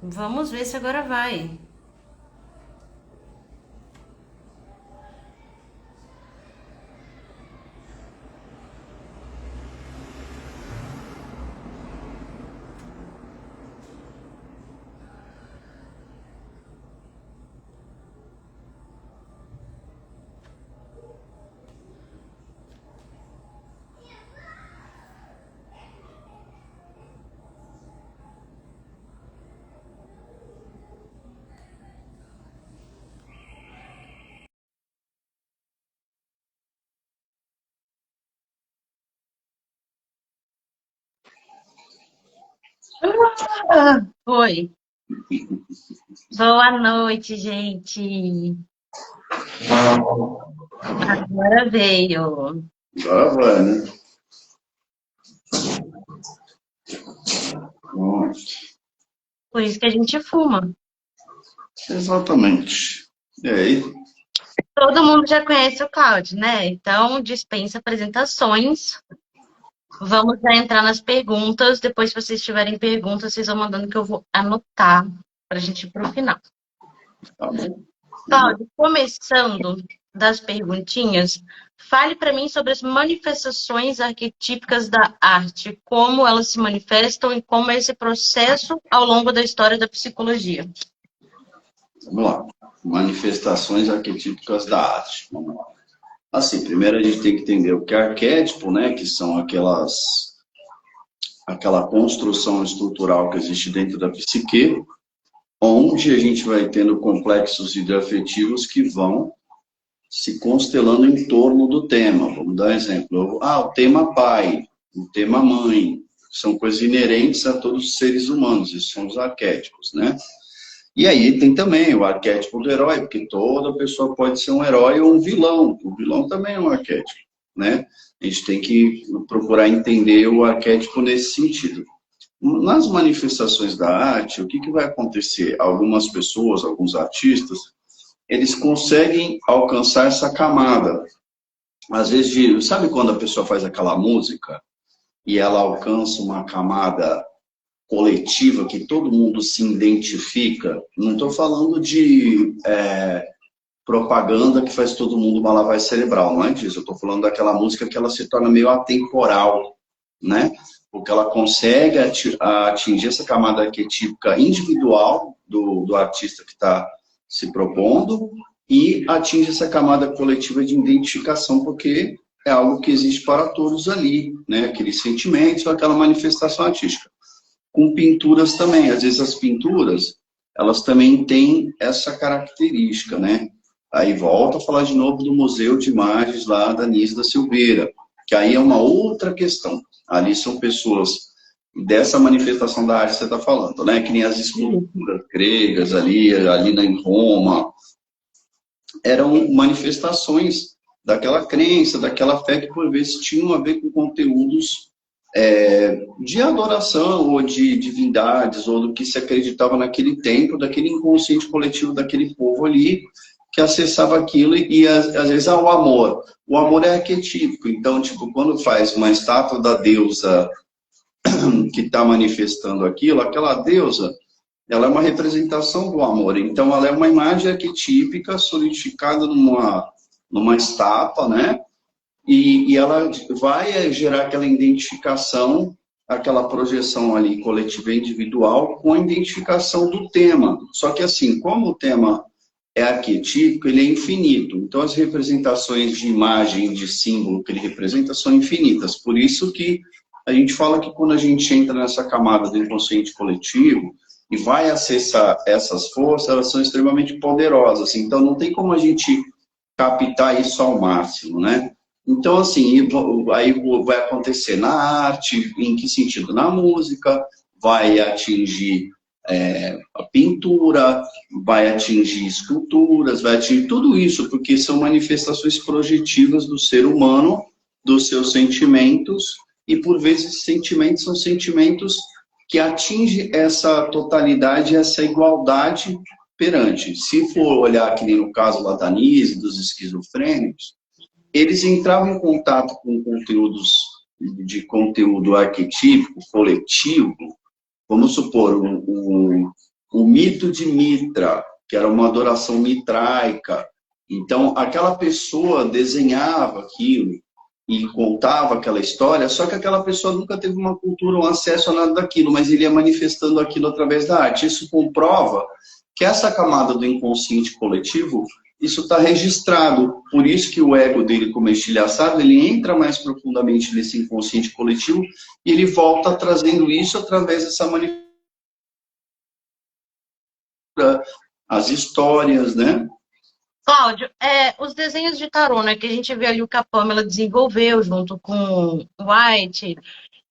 Vamos ver se agora vai. Foi. Boa noite, gente. Agora veio. Agora vai, né? Pronto. Por isso que a gente fuma. Exatamente. E aí? Todo mundo já conhece o Claudio, né? Então, dispensa apresentações. Vamos já entrar nas perguntas. Depois, se vocês tiverem perguntas, vocês vão mandando que eu vou anotar para a gente ir para o final. Tá bom. Cláudio, começando das perguntinhas, fale para mim sobre as manifestações arquetípicas da arte, como elas se manifestam e como é esse processo ao longo da história da psicologia. Vamos lá. Manifestações arquetípicas da arte. Vamos lá. Assim, primeiro a gente tem que entender o que é arquétipo, né? Que são aquela construção estrutural que existe dentro da psique, onde a gente vai tendo complexos hidroafetivos que vão se constelando em torno do tema. Vamos dar um exemplo. O tema pai, o tema mãe, são coisas inerentes a todos os seres humanos, esses são os arquétipos, né? E aí tem também o arquétipo do herói, porque toda pessoa pode ser um herói ou um vilão. O vilão também é um arquétipo, né? A gente tem que procurar entender o arquétipo nesse sentido. Nas manifestações da arte, o que vai acontecer? Algumas pessoas, alguns artistas, eles conseguem alcançar essa camada. Às vezes, sabe quando a pessoa faz aquela música e ela alcança uma camada coletiva que todo mundo se identifica? Não estou falando de propaganda que faz todo mundo uma lavagem cerebral, não é disso. Eu estou falando daquela música que ela se torna meio atemporal, né? Porque ela consegue atingir essa camada arquetípica individual do artista que está se propondo e atinge essa camada coletiva de identificação, porque é algo que existe para todos ali, né? Aqueles sentimentos, aquela manifestação artística. Com pinturas também, às vezes as pinturas, elas também têm essa característica, né? Aí volta a falar de novo do Museu de Imagens lá da Anísio da Silveira, que aí é uma outra questão. Ali são pessoas dessa manifestação da arte que você está falando, né? Que nem as esculturas gregas ali em Roma, eram manifestações daquela crença, daquela fé que por vezes tinham a ver com conteúdos de adoração ou de divindades ou do que se acreditava naquele tempo, daquele inconsciente coletivo daquele povo ali que acessava aquilo e às vezes o amor. O amor é arquetípico, então tipo quando faz uma estátua da deusa que está manifestando aquilo, aquela deusa ela é uma representação do amor. Então, ela é uma imagem arquetípica solidificada numa estátua, né? E ela vai gerar aquela identificação, aquela projeção ali coletiva e individual com a identificação do tema. Só que, assim, como o tema é arquetípico, ele é infinito. Então, as representações de imagem, de símbolo que ele representa são infinitas. Por isso que a gente fala que quando a gente entra nessa camada do inconsciente coletivo e vai acessar essas forças, elas são extremamente poderosas. Então, não tem como a gente captar isso ao máximo, né? Então, assim, aí vai acontecer na arte, em que sentido? Na música, vai atingir a pintura, vai atingir esculturas, vai atingir tudo isso, porque são manifestações projetivas do ser humano, dos seus sentimentos, e por vezes sentimentos são sentimentos que atingem essa totalidade, essa igualdade perante. Se for olhar que nem no caso lá da Anise, dos esquizofrênicos, eles entravam em contato com conteúdos de conteúdo arquetípico, coletivo, vamos supor, o mito de Mitra, que era uma adoração mitraica. Então, aquela pessoa desenhava aquilo e contava aquela história, só que aquela pessoa nunca teve uma cultura, um acesso a nada daquilo, mas ele ia manifestando aquilo através da arte. Isso comprova que essa camada do inconsciente coletivo, isso está registrado. Por isso que o ego dele, como estilhaçado, ele entra mais profundamente nesse inconsciente coletivo e ele volta trazendo isso através dessa manifestação, as histórias, né? Cláudio, os desenhos de tarô, né, que a gente vê ali o que a Pamela desenvolveu junto com White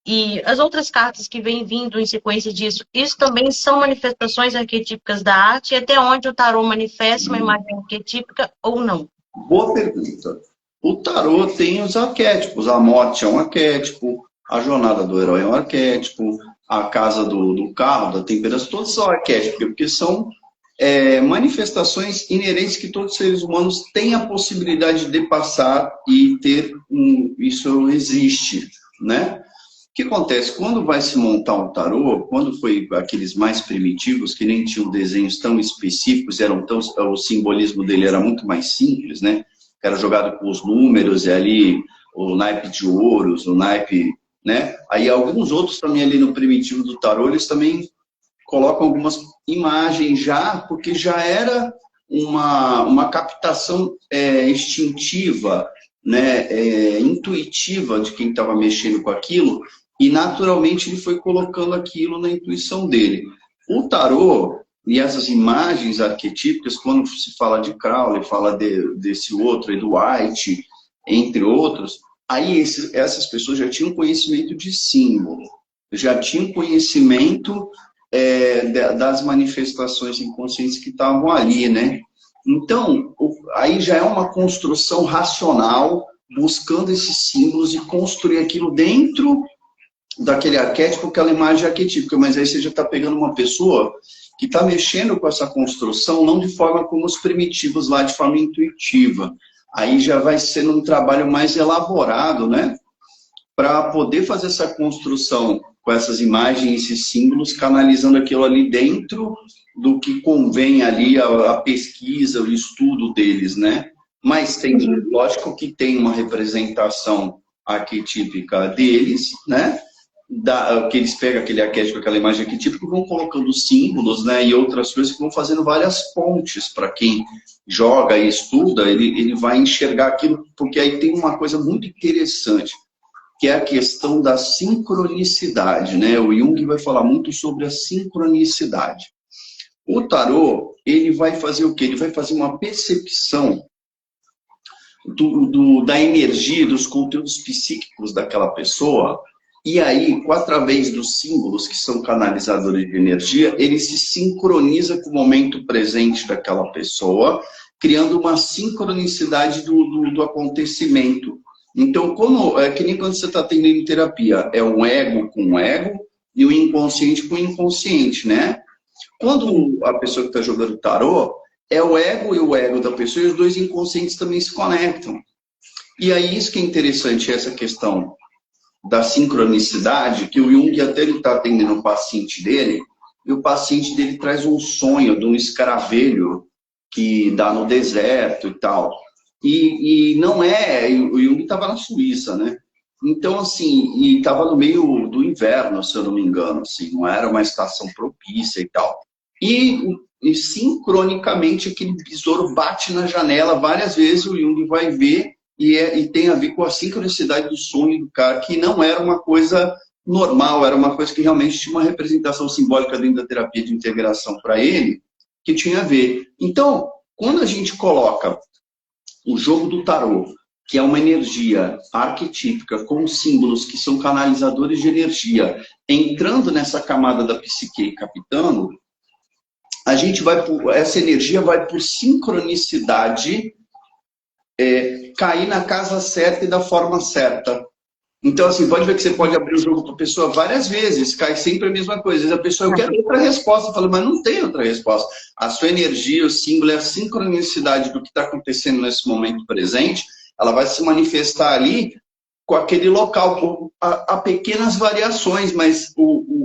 e as outras cartas que vêm vindo em sequência disso, isso também são manifestações arquetípicas da arte e até onde o tarô manifesta uma imagem arquetípica ou não? Boa pergunta. O tarô tem os arquétipos. A morte é um arquétipo, a jornada do herói é um arquétipo, a casa do carro, da temperatura, todos são arquétipos, porque são manifestações inerentes que todos os seres humanos têm a possibilidade de passar e ter isso existe, né? O que acontece? Quando vai se montar um tarô, quando foi aqueles mais primitivos, que nem tinham desenhos tão específicos, o simbolismo dele era muito mais simples, né? Era jogado com os números e ali o naipe de ouros, o naipe, né? Aí alguns outros também ali no primitivo do tarô, eles também colocam algumas imagens já, porque já era uma captação instintiva, né, intuitiva de quem estava mexendo com aquilo, e naturalmente ele foi colocando aquilo na intuição dele. O tarô e essas imagens arquetípicas, quando se fala de Crowley, fala desse outro, do White, entre outros, aí essas pessoas já tinham conhecimento de símbolo, já tinham conhecimento das manifestações inconscientes que estavam ali, né? Então, aí já é uma construção racional, buscando esses símbolos e construir aquilo dentro daquele arquétipo, aquela imagem arquetípica. Mas aí você já está pegando uma pessoa que está mexendo com essa construção, não de forma como os primitivos lá, de forma intuitiva. Aí já vai sendo um trabalho mais elaborado, né? Para poder fazer essa construção com essas imagens, esses símbolos, canalizando aquilo ali dentro do que convém ali a pesquisa, o estudo deles, né? Mas tem, lógico que tem uma representação arquetípica deles, né? Que eles pegam aquele arquétipo, aquela imagem arquetípica e vão colocando símbolos, né? E outras coisas que vão fazendo várias pontes para quem joga e estuda, ele vai enxergar aquilo, porque aí tem uma coisa muito interessante, que é a questão da sincronicidade, né? O Jung vai falar muito sobre a sincronicidade. O tarô, ele vai fazer o quê? Ele vai fazer uma percepção da energia, dos conteúdos psíquicos daquela pessoa, e aí, através dos símbolos que são canalizadores de energia, ele se sincroniza com o momento presente daquela pessoa, criando uma sincronicidade do acontecimento. Então, é que nem quando você está atendendo em terapia, é um ego com o ego e o inconsciente com o inconsciente, né? Quando a pessoa que está jogando tarô, é o ego e o ego da pessoa, e os dois inconscientes também se conectam. E aí, isso que é interessante, essa questão da sincronicidade, que o Jung até ele está atendendo o paciente dele, e o paciente dele traz um sonho de um escaravelho que dá no deserto e tal. E não o Jung estava na Suíça, né? Então, assim, e estava no meio do inverno, se eu não me engano, assim, não era uma estação propícia e tal. E sincronicamente aquele besouro bate na janela várias vezes, o Jung vai ver, e tem a ver com a sincronicidade do sonho do cara, que não era uma coisa normal, era uma coisa que realmente tinha uma representação simbólica dentro da terapia de integração para ele, que tinha a ver. Então, quando a gente coloca o jogo do tarô, que é uma energia arquetípica com símbolos que são canalizadores de energia, entrando nessa camada da psique e captando, essa energia vai por sincronicidade cair na casa certa e da forma certa. Então, assim, pode ver que você pode abrir o jogo para a pessoa várias vezes, cai sempre a mesma coisa. Às vezes a pessoa, eu quero outra resposta. Fala, mas não tem outra resposta. A sua energia, o símbolo, é a sincronicidade do que está acontecendo nesse momento presente. Ela vai se manifestar ali com aquele local. Há pequenas variações, mas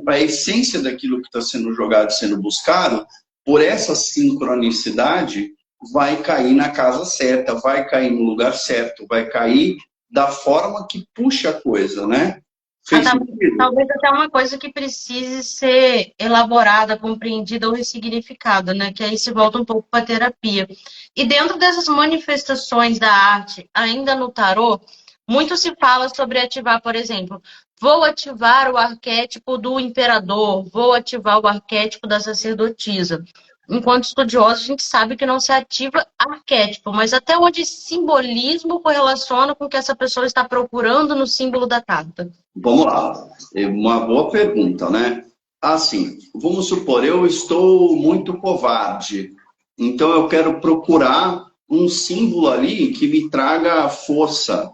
a essência daquilo que está sendo jogado, sendo buscado, por essa sincronicidade, vai cair na casa certa, vai cair no lugar certo, vai cair da forma que puxa a coisa, né? Fez sentido? Talvez até uma coisa que precise ser elaborada, compreendida ou ressignificada, né? Que aí se volta um pouco para a terapia. E dentro dessas manifestações da arte, ainda no tarô, muito se fala sobre ativar, por exemplo, vou ativar o arquétipo do imperador, vou ativar o arquétipo da sacerdotisa. Enquanto estudioso, a gente sabe que não se ativa arquétipo, mas até onde simbolismo correlaciona com o que essa pessoa está procurando no símbolo da carta. Vamos lá, é uma boa pergunta, né? Assim, vamos supor, eu estou muito covarde, então eu quero procurar um símbolo ali que me traga força.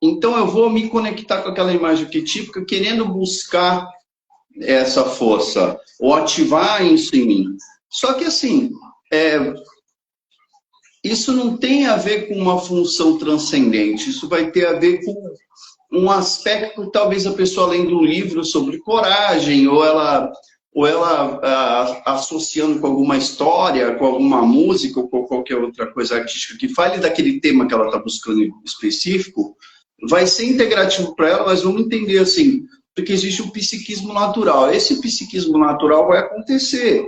Então eu vou me conectar com aquela imagem arquetípica, querendo buscar essa força, ou ativar isso em mim. Só que assim, isso não tem a ver com uma função transcendente, isso vai ter a ver com um aspecto, talvez a pessoa lendo um livro sobre coragem, ou ela associando com alguma história, com alguma música, ou com qualquer outra coisa artística que fale daquele tema que ela está buscando específico, vai ser integrativo para ela, mas vamos entender assim, porque existe o psiquismo natural. Esse psiquismo natural vai acontecer,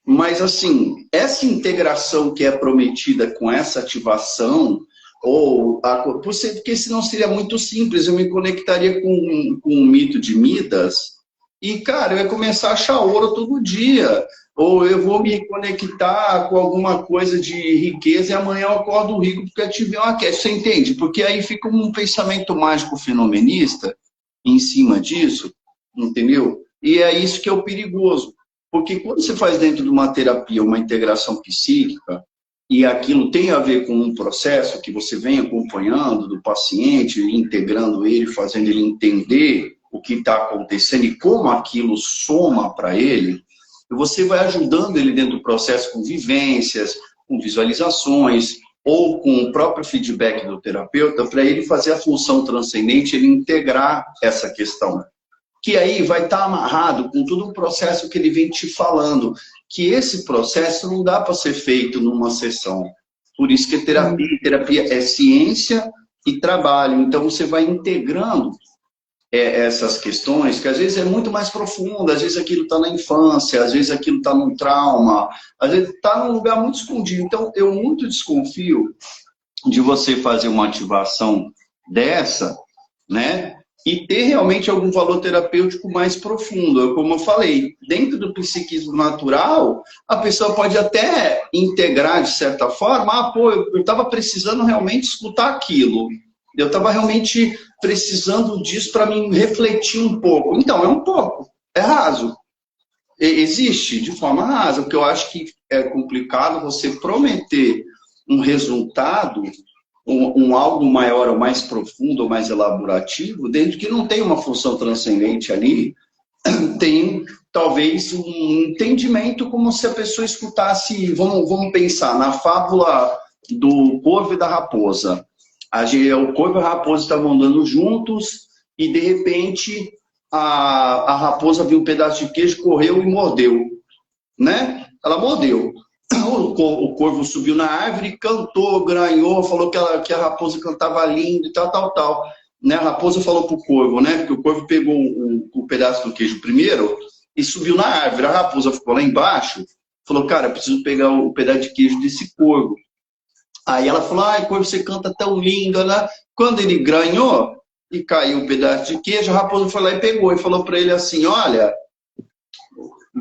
mas assim, essa integração que é prometida com essa ativação, porque senão seria muito simples, eu me conectaria com o mito de Midas e, cara, eu ia começar a achar ouro todo dia, ou eu vou me conectar com alguma coisa de riqueza e amanhã eu acordo rico porque ativei uma queda, você entende? Porque aí fica um pensamento mágico fenomenista em cima disso, entendeu? E é isso que é o perigoso, porque quando você faz dentro de uma terapia uma integração psíquica, e aquilo tem a ver com um processo que você vem acompanhando do paciente, integrando ele, fazendo ele entender o que está acontecendo e como aquilo soma para ele, você vai ajudando ele dentro do processo com vivências, com visualizações, ou com o próprio feedback do terapeuta, para ele fazer a função transcendente, ele integrar essa questão. Que aí vai estar amarrado com todo um processo que ele vem te falando, que esse processo não dá para ser feito numa sessão. Por isso que terapia é ciência e trabalho. Então você vai integrando essas questões, que às vezes é muito mais profundo, às vezes aquilo está na infância, às vezes aquilo está num trauma, às vezes está num lugar muito escondido. Então eu muito desconfio de você fazer uma ativação dessa, né? E ter realmente algum valor terapêutico mais profundo. Como eu falei, dentro do psiquismo natural, a pessoa pode até integrar de certa forma, eu estava precisando realmente escutar aquilo. Eu estava realmente precisando disso para me refletir um pouco. Então, é um pouco, é raso. Existe de forma rasa, porque eu acho que é complicado você prometer um resultado, algo maior ou mais profundo ou mais elaborativo, dentro que não tem uma função transcendente ali, tem talvez um entendimento como se a pessoa escutasse, vamos pensar, na fábula do corvo e da raposa. O corvo e a raposa estavam andando juntos e de repente a raposa viu um pedaço de queijo, correu e mordeu, né? Ela mordeu. O corvo subiu na árvore, cantou, granhou, falou que a raposa cantava lindo e tal. Né? A raposa falou pro corvo, né? Porque o corvo pegou o pedaço do queijo primeiro e subiu na árvore. A raposa ficou lá embaixo, falou, cara, eu preciso pegar o pedaço de queijo desse corvo. Aí ela falou, corvo, você canta tão lindo, né? Quando ele granhou e caiu um pedaço de queijo, a raposa foi lá e pegou e falou para ele assim, olha,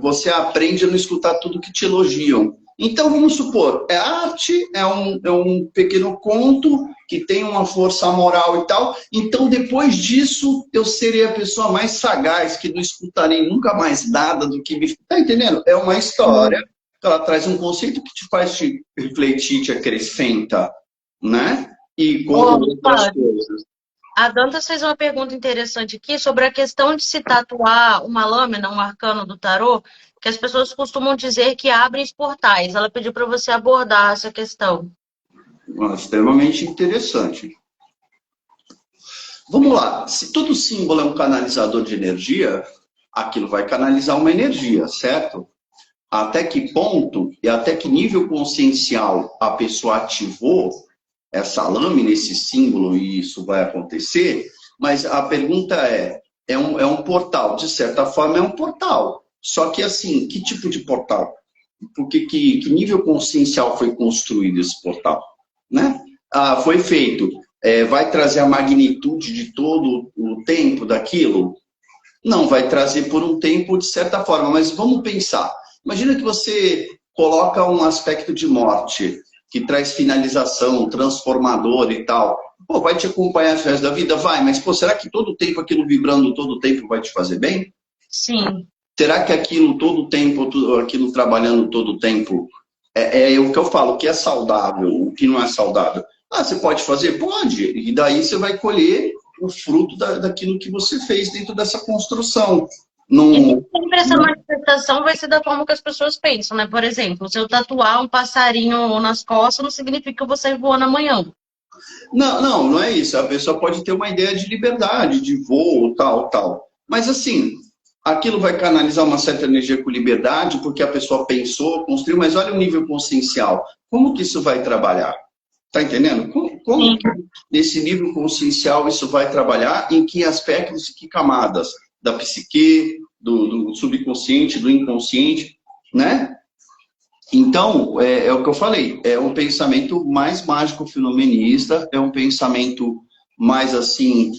você aprende a não escutar tudo que te elogiam. Então, vamos supor, arte, é um pequeno conto que tem uma força moral e tal. Então, depois disso, eu serei a pessoa mais sagaz, que não escutarei nunca mais nada do que me... Tá entendendo? É uma história, ela traz um conceito que te faz te refletir, te acrescenta, né? E com outras coisas. A Dantas fez uma pergunta interessante aqui sobre a questão de se tatuar uma lâmina, um arcano do tarô, que as pessoas costumam dizer que abrem os portais. Ela pediu para você abordar essa questão. Extremamente interessante. Vamos lá, se todo símbolo é um canalizador de energia, aquilo vai canalizar uma energia, certo? Até que ponto e até que nível consciencial a pessoa ativou essa lâmina, esse símbolo, e isso vai acontecer, mas a pergunta é um portal, de certa forma é um portal, só que assim, que tipo de portal? Porque que nível consciencial foi construído esse portal? Né? Foi feito, vai trazer a magnitude de todo o tempo daquilo? Não, vai trazer por um tempo, de certa forma, mas vamos pensar. Imagina que você coloca um aspecto de morte, que traz finalização, transformador e tal. Pô, vai te acompanhar o resto da vida? Vai, mas pô, será que todo o tempo aquilo vibrando todo o tempo vai te fazer bem? Sim. Será que aquilo todo o tempo, aquilo trabalhando todo o tempo, é o que eu falo, o que é saudável, o que não é saudável? Você pode fazer? Pode. E daí você vai colher o fruto daquilo que você fez dentro dessa construção. E nem Não, sempre essa manifestação vai ser da forma que as pessoas pensam, né? Por exemplo, se eu tatuar um passarinho nas costas, não significa que eu vou sair voando amanhã. não é isso. A pessoa pode ter uma ideia de liberdade, de voo, tal, tal. Mas assim, aquilo vai canalizar uma certa energia com liberdade, porque a pessoa pensou, construiu, mas olha o nível consciencial. Como que isso vai trabalhar? Tá entendendo? Como Sim. que nesse nível consciencial isso vai trabalhar? Em que aspectos e que camadas? Da psique, do subconsciente, do inconsciente, né? Então, é o que eu falei, é um pensamento mais mágico fenomenista, é um pensamento mais assim,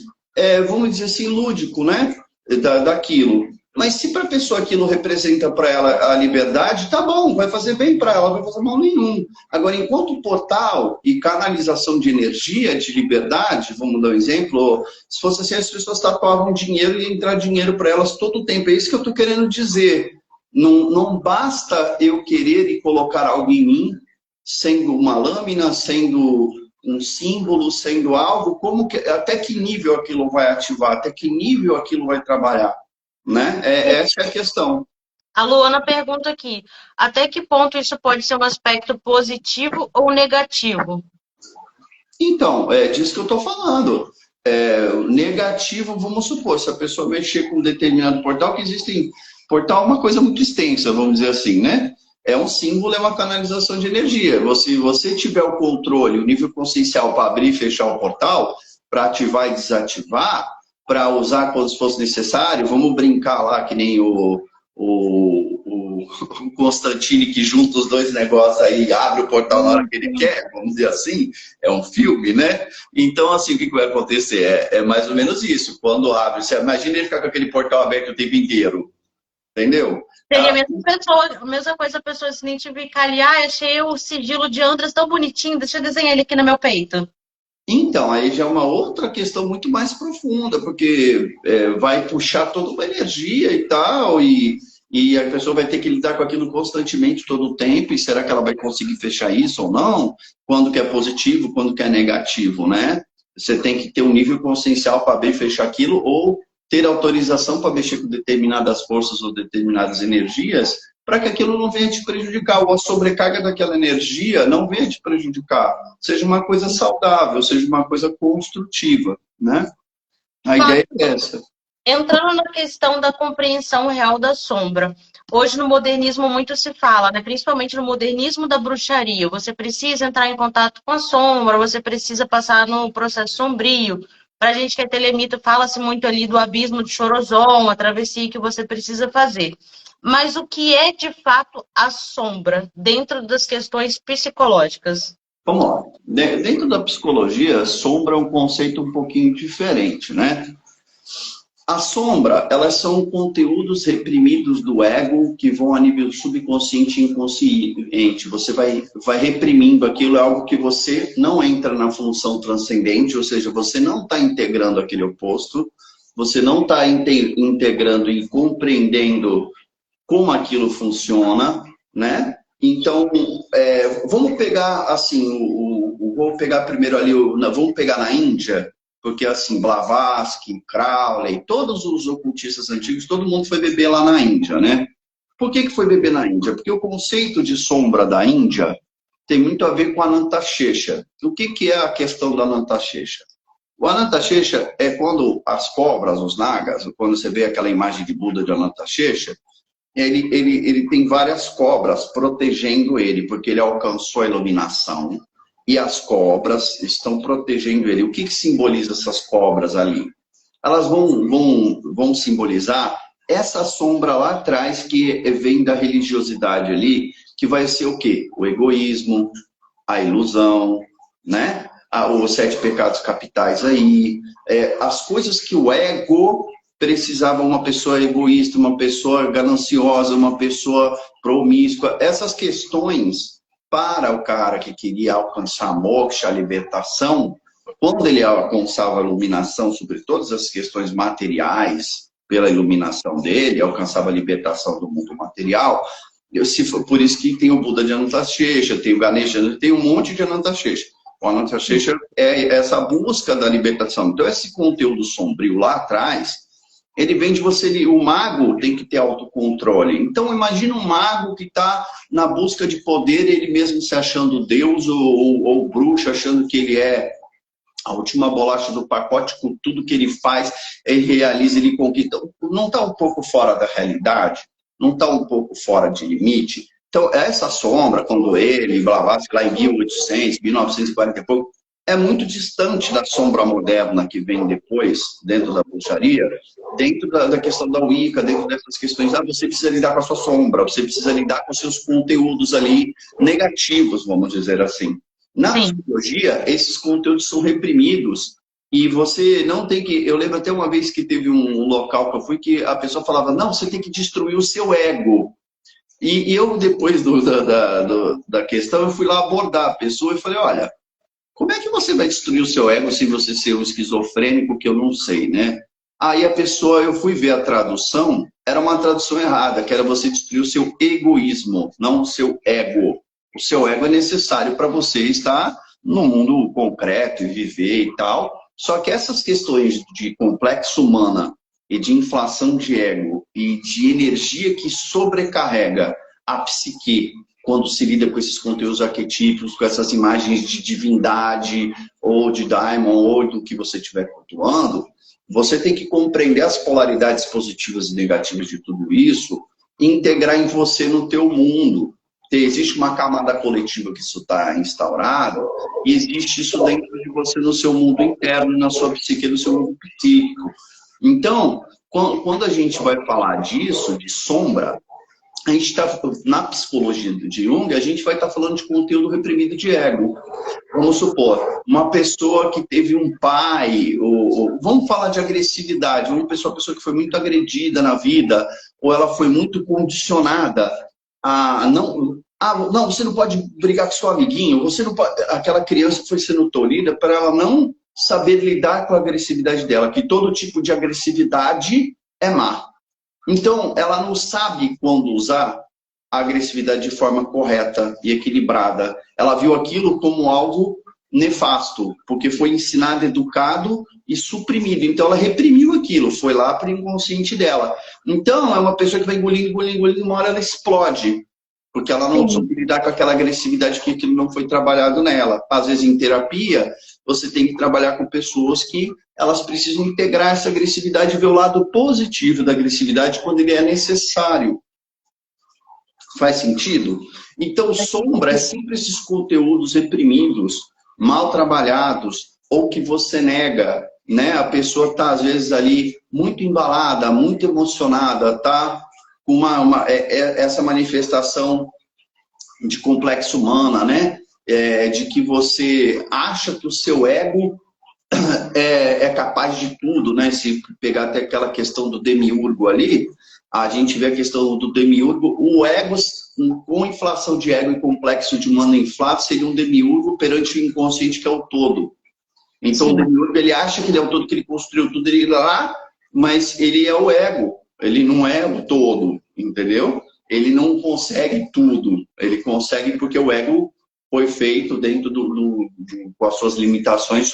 vamos dizer assim, lúdico, né? Daquilo. Mas se para a pessoa aquilo representa para ela a liberdade, tá bom, vai fazer bem para ela, não vai fazer mal nenhum. Agora, enquanto portal e canalização de energia, de liberdade, vamos dar um exemplo, se fosse assim, as pessoas tatuavam dinheiro e ia entrar dinheiro para elas todo o tempo. É isso que eu estou querendo dizer. Não basta eu querer e colocar algo em mim, sendo uma lâmina, sendo um símbolo, sendo algo, até que nível aquilo vai ativar, até que nível aquilo vai trabalhar, né? Essa é a questão. A Luana pergunta aqui, até que ponto isso pode ser um aspecto positivo ou negativo? Então, é disso que eu estou falando. Negativo, vamos supor, se a pessoa mexer com um determinado portal, que existem. Portal é uma coisa muito extensa, vamos dizer assim, né? É um símbolo, é uma canalização de energia. Se você tiver o controle, o nível consciencial para abrir e fechar o portal, para ativar e desativar, para usar quando fosse necessário, vamos brincar lá que nem o Constantine que junta os dois negócios aí, abre o portal na hora que ele quer, vamos dizer assim, é um filme, né? Então, assim, o que vai acontecer? É mais ou menos isso. Quando abre, você imagina ele ficar com aquele portal aberto o tempo inteiro, entendeu? Seria a mesma coisa a pessoa se identificar ali, achei o sigilo de Andras tão bonitinho, deixa eu desenhar ele aqui no meu peito. Então, aí já é uma outra questão muito mais profunda, porque vai puxar toda uma energia e tal, e a pessoa vai ter que lidar com aquilo constantemente todo o tempo, e será que ela vai conseguir fechar isso ou não? Quando que é positivo, quando que é negativo, né? Você tem que ter um nível consciencial para abrir e fechar aquilo, ou ter autorização para mexer com determinadas forças ou determinadas energias, para que aquilo não venha te prejudicar, ou a sobrecarga daquela energia não venha te prejudicar. Seja uma coisa saudável, seja uma coisa construtiva, né? A ideia é essa. Entrando na questão da compreensão real da sombra. Hoje no modernismo muito se fala, né? Principalmente no modernismo da bruxaria. Você precisa entrar em contato com a sombra, você precisa passar no processo sombrio. Para a gente que é telemita, fala-se muito ali do abismo de Chorozon, a travessia que você precisa fazer. Mas o que é de fato a sombra dentro das questões psicológicas? Vamos lá. Dentro da psicologia, sombra é um conceito um pouquinho diferente, né? A sombra, elas são conteúdos reprimidos do ego que vão a nível subconsciente e inconsciente. Você vai reprimindo aquilo, é algo que você não entra na função transcendente, ou seja, você não está integrando aquele oposto, você não está integrando e compreendendo como aquilo funciona, né? Então, vamos pegar assim, vamos pegar primeiro ali, vamos pegar na Índia, porque assim, Blavatsky, Crowley, todos os ocultistas antigos, todo mundo foi beber lá na Índia, né? Por que foi beber na Índia? Porque o conceito de sombra da Índia tem muito a ver com a Anantashesha. O que é a questão da Anantashesha? O Anantashesha é quando as cobras, os nagas, quando você vê aquela imagem de Buda de Anantashesha, ele tem várias cobras protegendo ele, porque ele alcançou a iluminação e as cobras estão protegendo ele. O que simboliza essas cobras ali? Elas vão simbolizar essa sombra lá atrás que vem da religiosidade ali, que vai ser o quê? O egoísmo, a ilusão, né? Os 7 pecados capitais aí, as coisas que o ego precisava, uma pessoa egoísta, uma pessoa gananciosa, uma pessoa promíscua, essas questões para o cara que queria alcançar a moksha, a libertação, quando ele alcançava a iluminação sobre todas as questões materiais, pela iluminação dele, alcançava a libertação do mundo material, por isso que tem o Buda de Anantashesha, tem o Ganesha, tem um monte de Anantashesha. O Anantashesha é essa busca da libertação. Então, esse conteúdo sombrio lá atrás, ele vem de você, o mago tem que ter autocontrole. Então, imagina um mago que está na busca de poder, ele mesmo se achando Deus ou bruxo, achando que ele é a última bolacha do pacote, com tudo que ele faz, ele realiza, ele conquista. Não está um pouco fora da realidade? Não está um pouco fora de limite? Então, essa sombra, quando ele, Blavatsky, lá em 1800, 1940 e pouco, é muito distante da sombra moderna que vem depois, dentro da bruxaria, dentro da questão da Wicca, dentro dessas questões. Você precisa lidar com a sua sombra, você precisa lidar com seus conteúdos ali negativos, vamos dizer assim. Na psicologia, esses conteúdos são reprimidos e você não tem que... Eu lembro até uma vez que teve um local que eu fui que a pessoa falava, não, você tem que destruir o seu ego. E eu, depois da questão, eu fui lá abordar a pessoa e falei, olha, como é que você vai destruir o seu ego se você ser um esquizofrênico, que eu não sei, né? Aí a pessoa, eu fui ver a tradução, era uma tradução errada, que era você destruir o seu egoísmo, não o seu ego. O seu ego é necessário para você estar no mundo concreto e viver e tal. Só que essas questões de complexo humana e de inflação de ego e de energia que sobrecarrega a psique quando se lida com esses conteúdos arquetípicos, com essas imagens de divindade ou de daimon ou do que você estiver cultuando, você tem que compreender as polaridades positivas e negativas de tudo isso e integrar em você, no teu mundo. Existe uma camada coletiva que isso está instaurado, e existe isso dentro de você, no seu mundo interno, na sua psique, no seu mundo psíquico. Então, quando a gente vai falar disso, de sombra, a gente está, na psicologia de Jung, a gente vai estar falando de conteúdo reprimido de ego. Vamos supor, uma pessoa que teve um pai, vamos falar de agressividade, uma pessoa que foi muito agredida na vida, ou ela foi muito condicionada não, você não pode brigar com seu amiguinho, você não pode, aquela criança foi sendo tolhida para ela não saber lidar com a agressividade dela, que todo tipo de agressividade é má. Então, ela não sabe quando usar a agressividade de forma correta e equilibrada. Ela viu aquilo como algo nefasto, porque foi ensinado, educado e suprimido. Então, ela reprimiu aquilo, foi lá para o inconsciente dela. Então, é uma pessoa que vai engolindo, uma hora ela explode, porque ela não soube lidar com aquela agressividade que aquilo não foi trabalhado nela. Às vezes, em terapia, você tem que trabalhar com pessoas que elas precisam integrar essa agressividade e ver o lado positivo da agressividade quando ele é necessário. Faz sentido? Então, sombra é sempre esses conteúdos reprimidos, mal trabalhados, ou que você nega, né? A pessoa está, às vezes, ali muito embalada, muito emocionada, tá? Com essa manifestação de complexo humana, né? De que você acha que o seu ego é capaz de tudo, né? Se pegar até aquela questão do demiurgo ali, a gente vê a questão do demiurgo, o ego, com inflação de ego e complexo de humano inflado, seria um demiurgo perante o inconsciente, que é o todo. Então, o demiurgo, ele acha que ele é o todo, que ele construiu tudo, ele lá, mas ele é o ego, ele não é o todo, entendeu? Ele não consegue tudo, ele consegue porque o ego foi feito dentro com as suas limitações,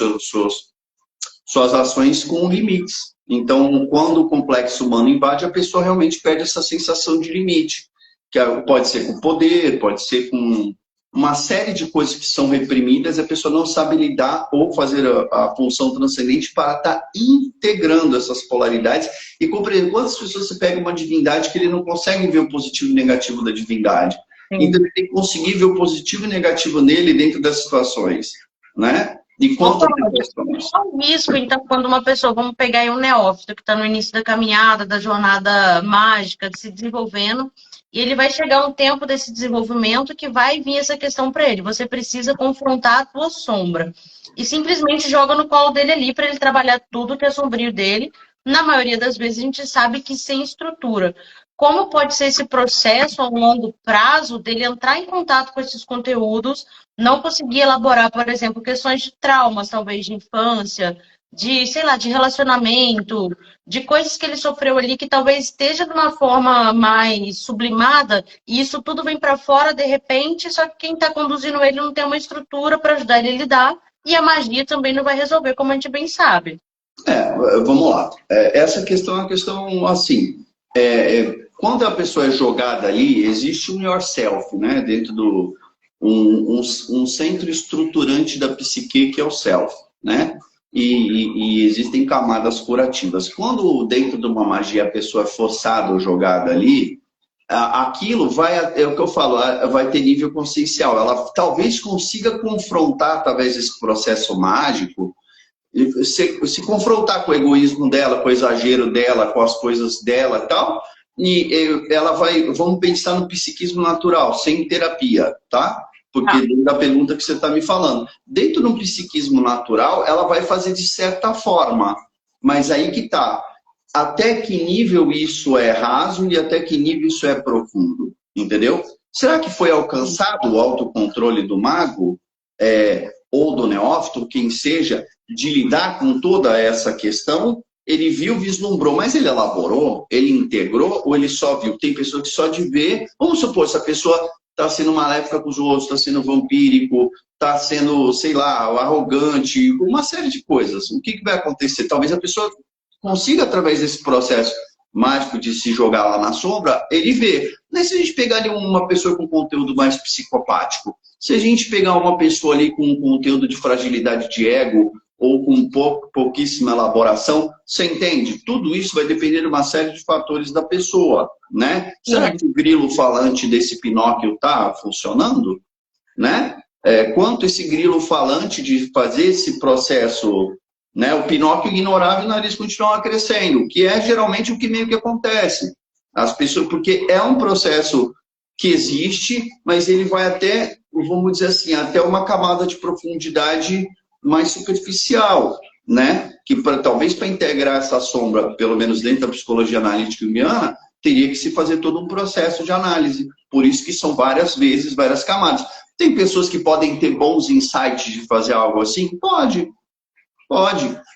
suas ações com limites. Então, quando o complexo humano invade, a pessoa realmente perde essa sensação de limite. Que pode ser com poder, pode ser com uma série de coisas que são reprimidas, a pessoa não sabe lidar ou fazer a função transcendente para estar integrando essas polaridades e compreender quantas pessoas você pega uma divindade que ele não consegue ver o positivo e negativo da divindade. Sim. Então ele tem que conseguir ver o positivo e negativo nele dentro das situações, né? E quanto qual o risco, então, quando uma pessoa, vamos pegar aí um neófito que está no início da caminhada, da jornada mágica, de se desenvolvendo, e ele vai chegar um tempo desse desenvolvimento que vai vir essa questão para ele. Você precisa confrontar a tua sombra. E simplesmente joga no colo dele ali para ele trabalhar tudo que é sombrio dele. Na maioria das vezes a gente sabe que sem estrutura. Como pode ser esse processo a um longo prazo dele entrar em contato com esses conteúdos, não conseguir elaborar, por exemplo, questões de traumas, talvez de infância, de, sei lá, de relacionamento, de coisas que ele sofreu ali que talvez esteja de uma forma mais sublimada, e isso tudo vem para fora de repente, só que quem está conduzindo ele não tem uma estrutura para ajudar ele a lidar, e a magia também não vai resolver, como a gente bem sabe. Vamos lá. Essa questão é uma questão assim. Quando a pessoa é jogada ali, existe um yourself, né? Dentro do um centro estruturante da psique que é o self, né? E existem camadas curativas. Quando dentro de uma magia a pessoa é forçada ou jogada ali, aquilo vai, é o que eu falo, vai ter nível consciencial. Ela talvez consiga confrontar, através desse processo mágico, se confrontar com o egoísmo dela, com o exagero dela, com as coisas dela e tal, e ela vai, vamos pensar no psiquismo natural, sem terapia, tá? Porque dentro da pergunta que você está me falando, dentro do psiquismo natural, ela vai fazer de certa forma, mas aí que tá, até que nível isso é raso e até que nível isso é profundo, entendeu? Será que foi alcançado o autocontrole do mago, ou do neófito, quem seja, de lidar com toda essa questão? Ele viu, vislumbrou, mas ele elaborou, ele integrou ou ele só viu? Tem pessoa que só de ver, vamos supor, se a pessoa está sendo maléfica com os outros, está sendo vampírico, está sendo, sei lá, arrogante, uma série de coisas. O que vai acontecer? Talvez a pessoa consiga, através desse processo mágico de se jogar lá na sombra, ele vê. Mas se a gente pegar ali uma pessoa com conteúdo mais psicopático, se a gente pegar uma pessoa ali com um conteúdo de fragilidade de ego, ou com pouquíssima elaboração, você entende? Tudo isso vai depender de uma série de fatores da pessoa, né? Será que o grilo falante desse Pinóquio está funcionando? Né? Quanto esse grilo falante de fazer esse processo, né? O Pinóquio ignorava e o nariz continuava crescendo, que é geralmente o que meio que acontece. As pessoas, porque é um processo que existe, mas ele vai até, vamos dizer assim, até uma camada de profundidade mais superficial, né? Que talvez para integrar essa sombra, pelo menos dentro da psicologia analítica junguiana, teria que se fazer todo um processo de análise. Por isso que são várias vezes, várias camadas. Tem pessoas que podem ter bons insights de fazer algo assim? Pode.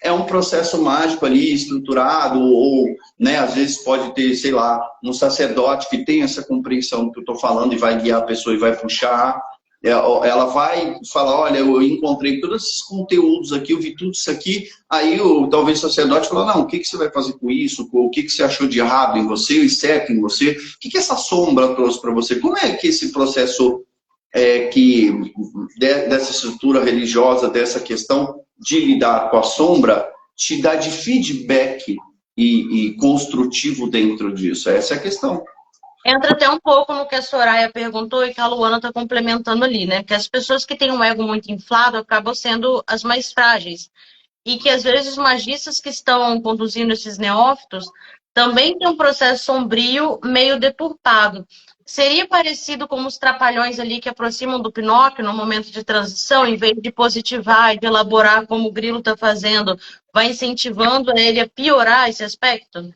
É um processo mágico ali, estruturado, ou, né, às vezes pode ter, sei lá, um sacerdote que tem essa compreensão do que eu estou falando e vai guiar a pessoa e vai puxar. Ela vai falar, olha, eu encontrei todos esses conteúdos aqui, eu vi tudo isso aqui, aí talvez o sacerdote fala, não, o que você vai fazer com isso? O que você achou de errado em você e certo em você? O que essa sombra trouxe para você? Como é que esse processo dessa estrutura religiosa, dessa questão de lidar com a sombra, te dá de feedback e construtivo dentro disso? Essa é a questão. Entra até um pouco no que a Soraya perguntou e que a Luana está complementando ali, né? Que as pessoas que têm um ego muito inflado acabam sendo as mais frágeis. E que, às vezes, os magistas que estão conduzindo esses neófitos também têm um processo sombrio meio deturpado. Seria parecido com os trapalhões ali que aproximam do Pinóquio no momento de transição, em vez de positivar e de elaborar como o Grilo está fazendo, vai incentivando ele a piorar esse aspecto?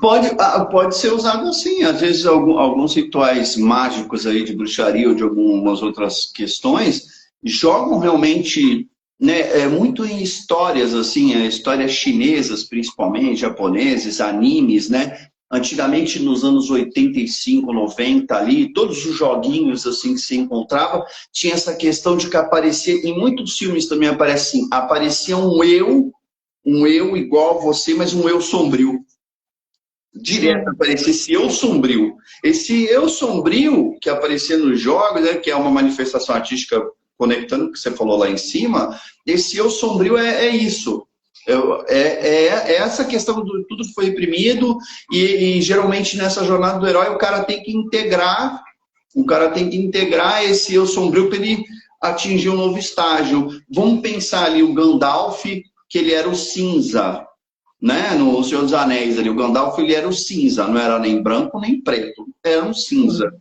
Pode ser usado assim. Às vezes, alguns rituais mágicos aí de bruxaria ou de algumas outras questões jogam realmente, né, muito em histórias, assim, histórias chinesas, principalmente, japoneses, animes, né? Antigamente, nos anos 85, 90 ali, todos os joguinhos assim que se encontrava, tinha essa questão de que aparecia, em muitos filmes também aparece assim, aparecia um eu igual a você, mas um eu sombrio. Direto aparecia esse eu sombrio. Esse eu sombrio que aparecia nos jogos, né, que é uma manifestação artística, conectando o que você falou lá em cima, esse eu sombrio é isso. É essa questão do tudo foi reprimido e geralmente nessa jornada do herói o cara tem que integrar esse eu sombrio para ele atingir um novo estágio. Vamos pensar ali o Gandalf, que ele era o cinza, né? No Senhor dos Anéis ali, o Gandalf ele era o cinza, não era nem branco nem preto, era um cinza.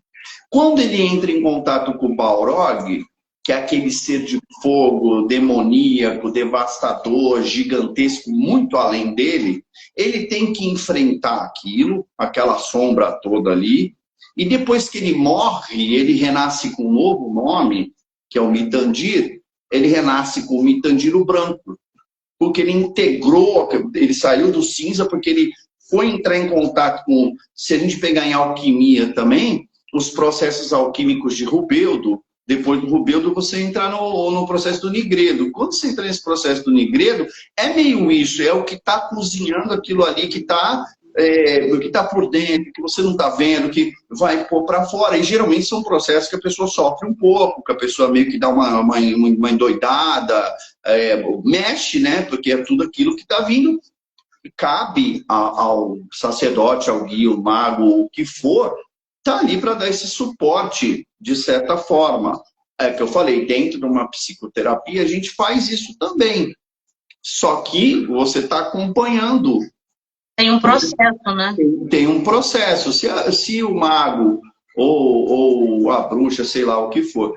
Quando ele entra em contato com o Balrog, que é aquele ser de fogo, demoníaco, devastador, gigantesco, muito além dele, ele tem que enfrentar aquilo, aquela sombra toda ali, e depois que ele morre, ele renasce com um novo nome, que é o Mitandir, ele renasce com o Mitandir o branco, porque ele integrou, ele saiu do cinza, porque ele foi entrar em contato com, se a gente pegar em alquimia também, os processos alquímicos de Rubeldo, depois do Rubeldo você entrar no processo do Nigredo. Quando você entra nesse processo do Nigredo, é meio isso, é o que está cozinhando aquilo ali, que está o que está por dentro, que você não está vendo, que vai pôr para fora. E geralmente são processos que a pessoa sofre um pouco, que a pessoa meio que dá uma endoidada, mexe, né? Porque é tudo aquilo que está vindo. Cabe ao sacerdote, ao guia, ao mago, o que for, tá ali para dar esse suporte, de certa forma. É que eu falei, dentro de uma psicoterapia, a gente faz isso também. Só que você está acompanhando. Tem um processo, né? Tem um processo. Se o mago ou a bruxa, sei lá o que for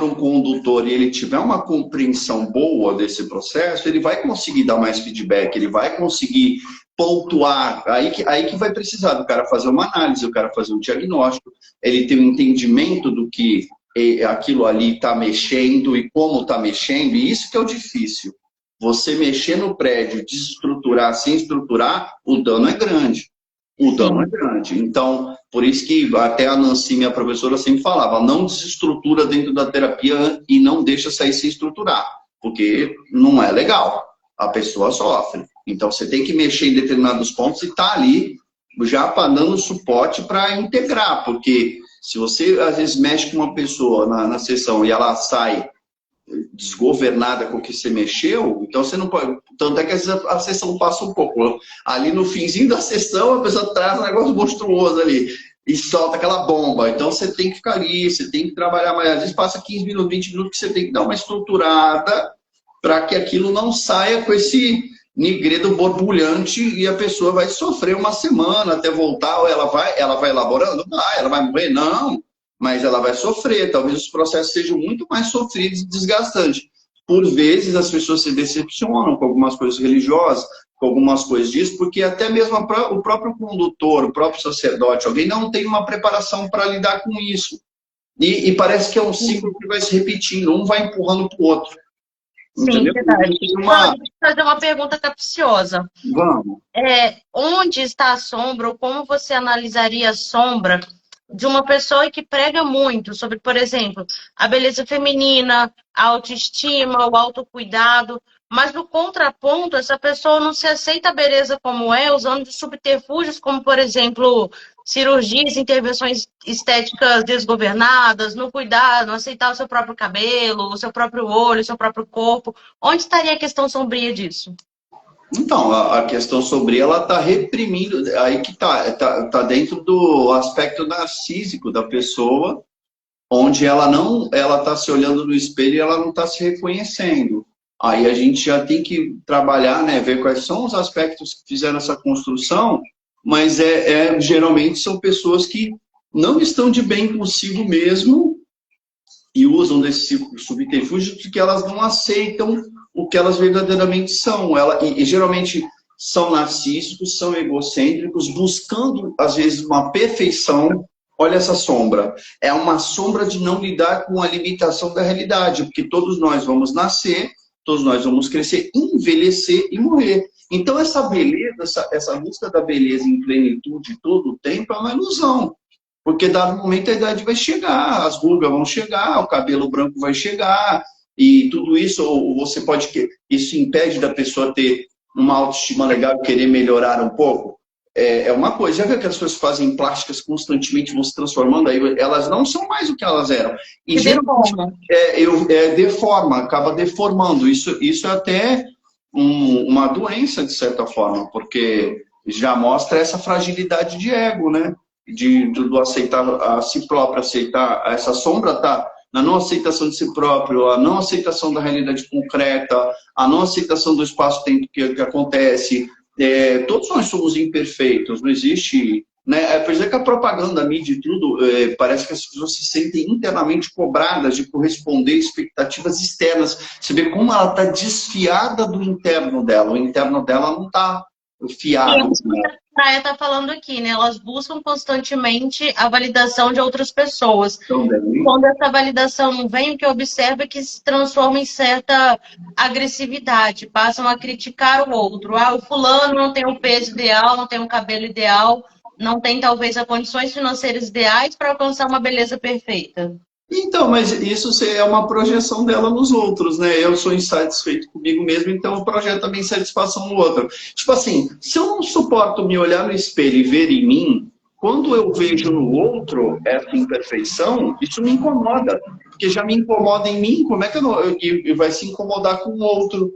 um condutor e ele tiver uma compreensão boa desse processo, ele vai conseguir dar mais feedback, ele vai conseguir pontuar. Aí que vai precisar do cara fazer uma análise, o cara fazer um diagnóstico, ele ter um entendimento do que aquilo ali está mexendo e como está mexendo, e isso que é o difícil. Você mexer no prédio, desestruturar sem estruturar, o dano é grande. O dano é grande. Então, por isso que até a Nancy, minha professora, sempre falava, não desestrutura dentro da terapia e não deixa sair sem estruturar, porque não é legal. A pessoa sofre. Então, você tem que mexer em determinados pontos e estar ali já dando suporte para integrar, porque se você, às vezes, mexe com uma pessoa na sessão e ela sai desgovernada com o que você mexeu, então você não pode. Tanto é que às vezes a sessão passa um pouco. Ali no finzinho da sessão, a pessoa traz um negócio monstruoso ali e solta aquela bomba. Então você tem que ficar ali, você tem que trabalhar mais. Às vezes passa 15 minutos, 20 minutos que você tem que dar uma estruturada para que aquilo não saia com esse nigredo borbulhante e a pessoa vai sofrer uma semana até voltar. Ou ela vai elaborando? Ela vai morrer? Não. Mas ela vai sofrer, talvez os processos sejam muito mais sofridos e desgastantes. Por vezes as pessoas se decepcionam com algumas coisas religiosas, com algumas coisas disso, porque até mesmo o próprio condutor, o próprio sacerdote, alguém não tem uma preparação para lidar com isso. E parece que é um ciclo que vai se repetindo, um vai empurrando para o outro. Sim, entendeu? verdade. Deixa eu fazer uma pergunta capciosa. Vamos. Onde está a sombra, ou como você analisaria a sombra de uma pessoa que prega muito sobre, por exemplo, a beleza feminina, a autoestima, o autocuidado, mas no contraponto, essa pessoa não se aceita a beleza como é, usando de subterfúgios como, por exemplo, cirurgias, intervenções estéticas desgovernadas, não cuidar, não aceitar o seu próprio cabelo, o seu próprio olho, o seu próprio corpo. Onde estaria a questão sombria disso? Então, a questão sobre ela está reprimindo, aí que tá dentro do aspecto narcísico da pessoa, onde ela está se olhando no espelho e ela não está se reconhecendo. Aí a gente já tem que trabalhar, né, ver quais são os aspectos que fizeram essa construção, mas geralmente são pessoas que não estão de bem consigo mesmo e usam desse subterfúgio porque elas não aceitam o que elas verdadeiramente são. E geralmente são narcísicos, são egocêntricos, buscando, às vezes, uma perfeição. Olha essa sombra. É uma sombra de não lidar com a limitação da realidade, porque todos nós vamos nascer, todos nós vamos crescer, envelhecer e morrer. Então, essa beleza, essa busca da beleza em plenitude todo o tempo é uma ilusão. Porque, dado momento, a idade vai chegar, as rugas vão chegar, o cabelo branco vai chegar, e tudo isso, ou você pode... Isso impede da pessoa ter uma autoestima legal e querer melhorar um pouco? é uma coisa. Já viu que as pessoas fazem plásticas constantemente, vão se transformando, aí elas não são mais o que elas eram. E Que geralmente deforma. deforma, acaba deformando. Isso é até uma doença, de certa forma, porque já mostra essa fragilidade de ego, né? Do aceitar a si próprio, aceitar essa sombra, tá? Na não aceitação de si próprio, a não aceitação da realidade concreta, a não aceitação do espaço-tempo que acontece. Todos nós somos imperfeitos, não existe... Né? Por exemplo, que a propaganda, a mídia e tudo, parece que as pessoas se sentem internamente cobradas de corresponder a expectativas externas. Você vê como ela está desfiada do interno dela. O interno dela não está E é fiado. isso que a Praia está falando aqui, né? Elas buscam constantemente a validação de outras pessoas. Também. Quando essa validação não vem, o que observa é que se transforma em certa agressividade. Passam a criticar o outro. Ah, o fulano não tem o peso ideal, não tem o cabelo ideal, não tem talvez as condições financeiras ideais para alcançar uma beleza perfeita. Então, mas isso é uma projeção dela nos outros, né? Eu sou insatisfeito comigo mesmo, então eu projeto também insatisfação no outro. Tipo assim, se eu não suporto me olhar no espelho e ver em mim, quando eu vejo no outro essa imperfeição, isso me incomoda. Porque já me incomoda em mim, como é que e vai se incomodar com o outro,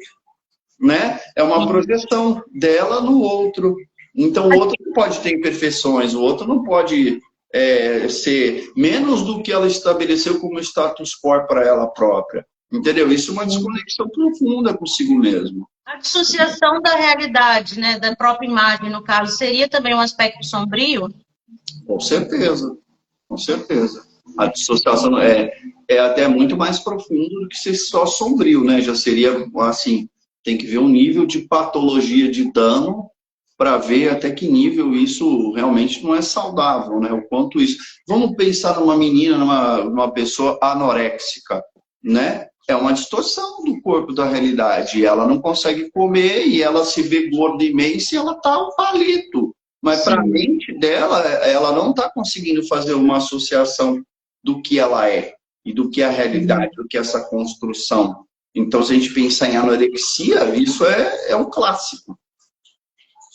né? É uma projeção dela no outro. Então, o outro não pode ter imperfeições, o outro não pode ser menos do que ela estabeleceu como status quo para ela própria. Entendeu? Isso é uma desconexão profunda consigo mesmo. A dissociação da realidade, né, da própria imagem, no caso, seria também um aspecto sombrio? Com certeza, com certeza. A dissociação é até muito mais profundo do que ser só sombrio, né? Já seria, assim, tem que ver um nível de patologia de dano para ver até que nível isso realmente não é saudável, né? O quanto isso... Vamos pensar numa menina, numa pessoa anoréxica, né? É uma distorção do corpo da realidade. Ela não consegue comer e ela se vê gorda imensa e ela tá um palito. Mas para a mente dela, ela não está conseguindo fazer uma associação do que ela é e do que é a realidade, do que é essa construção. Então, se a gente pensar em anorexia, isso é um clássico.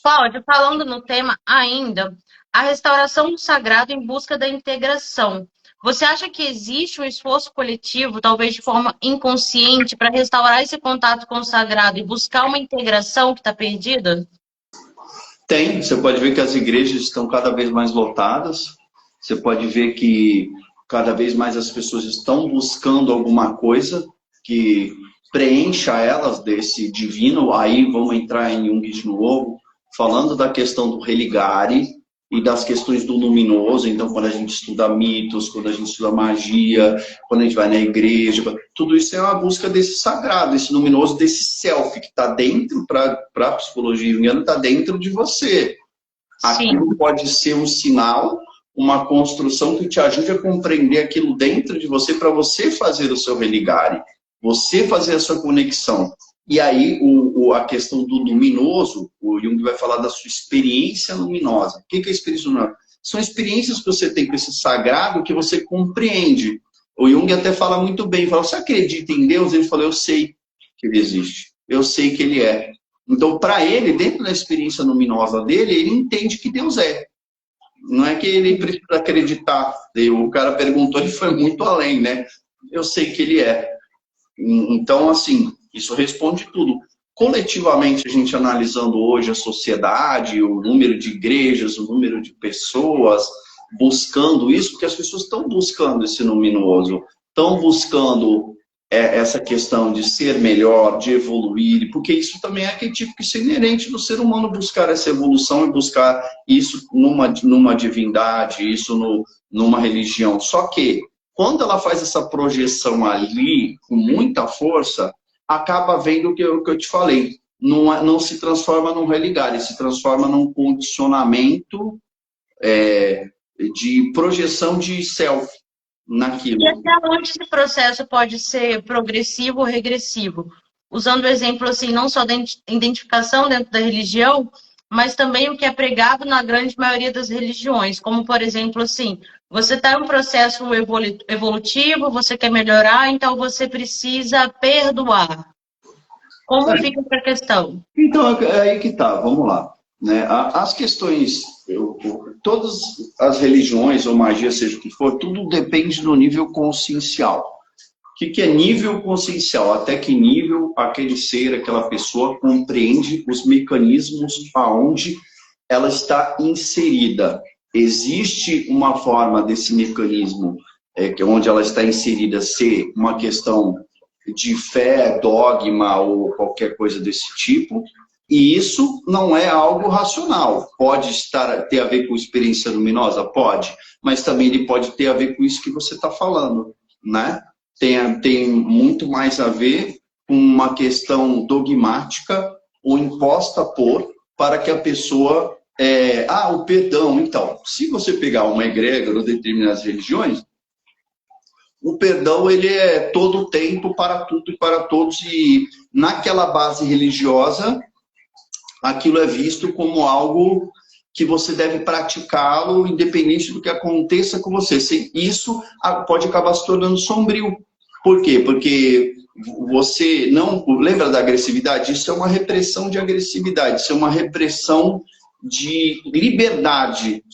Cláudio, falando no tema ainda, a restauração do sagrado em busca da integração. Você acha que existe um esforço coletivo, talvez de forma inconsciente, para restaurar esse contato com o sagrado e buscar uma integração que está perdida? Tem, você pode ver que as igrejas estão cada vez mais lotadas, você pode ver que cada vez mais as pessoas estão buscando alguma coisa que preencha elas desse divino. Aí vamos entrar em Jung de novo, falando da questão do religare e das questões do luminoso. Então, quando a gente estuda mitos, quando a gente estuda magia, quando a gente vai na igreja, tudo isso é uma busca desse sagrado, desse luminoso, desse self que está dentro, para a psicologia junguiana, está dentro de você. Aquilo pode ser um sinal, uma construção que te ajude a compreender aquilo dentro de você para você fazer o seu religare, você fazer a sua conexão. E aí, a questão do luminoso, o Jung vai falar da sua experiência luminosa. O que é a experiência luminosa? São experiências que você tem com esse sagrado que você compreende. O Jung até fala muito bem, fala, você acredita em Deus? Ele fala, eu sei que ele existe, eu sei que ele é. Então, para ele, dentro da experiência luminosa dele, ele entende que Deus é. Não é que ele precisa acreditar. O cara perguntou, ele foi muito além, né? Eu sei que ele é. Então, assim, isso responde tudo. Coletivamente, a gente analisando hoje a sociedade, o número de igrejas, o número de pessoas buscando isso, porque as pessoas estão buscando esse luminoso, estão buscando essa questão de ser melhor, de evoluir, porque isso também é arquetípico, isso é inerente do ser humano buscar essa evolução e buscar isso numa divindade, isso numa religião. Só que, quando ela faz essa projeção ali, com muita força, acaba vendo o que eu te falei. Não se transforma num religare, se transforma num condicionamento de projeção de self naquilo. E até onde esse processo pode ser progressivo ou regressivo? Usando o exemplo, assim, não só da identificação dentro da religião, mas também o que é pregado na grande maioria das religiões. Como, por exemplo, assim, você está em um processo evolutivo, você quer melhorar, então você precisa perdoar. Como fica essa questão? Então, é aí que tá, vamos lá. né? As questões, todas as religiões ou magia, seja o que for, tudo depende do nível consciencial. O que é nível consciencial? Até que nível aquele ser, aquela pessoa compreende os mecanismos aonde ela está inserida. Existe uma forma desse mecanismo, onde ela está inserida, ser uma questão de fé, dogma ou qualquer coisa desse tipo, e isso não é algo racional. Pode ter a ver com experiência luminosa? Pode, mas também ele pode ter a ver com isso que você está falando, né? Tem muito mais a ver com uma questão dogmática ou imposta para que a pessoa... o perdão, então. Se você pegar uma egrégora de determinadas religiões, o perdão ele é todo o tempo, para tudo e para todos, e naquela base religiosa, aquilo é visto como algo que você deve praticá-lo independente do que aconteça com você. Isso pode acabar se tornando sombrio. Por quê? Porque você não... Lembra da agressividade? Isso é uma repressão de agressividade, isso é uma repressão de liberdade,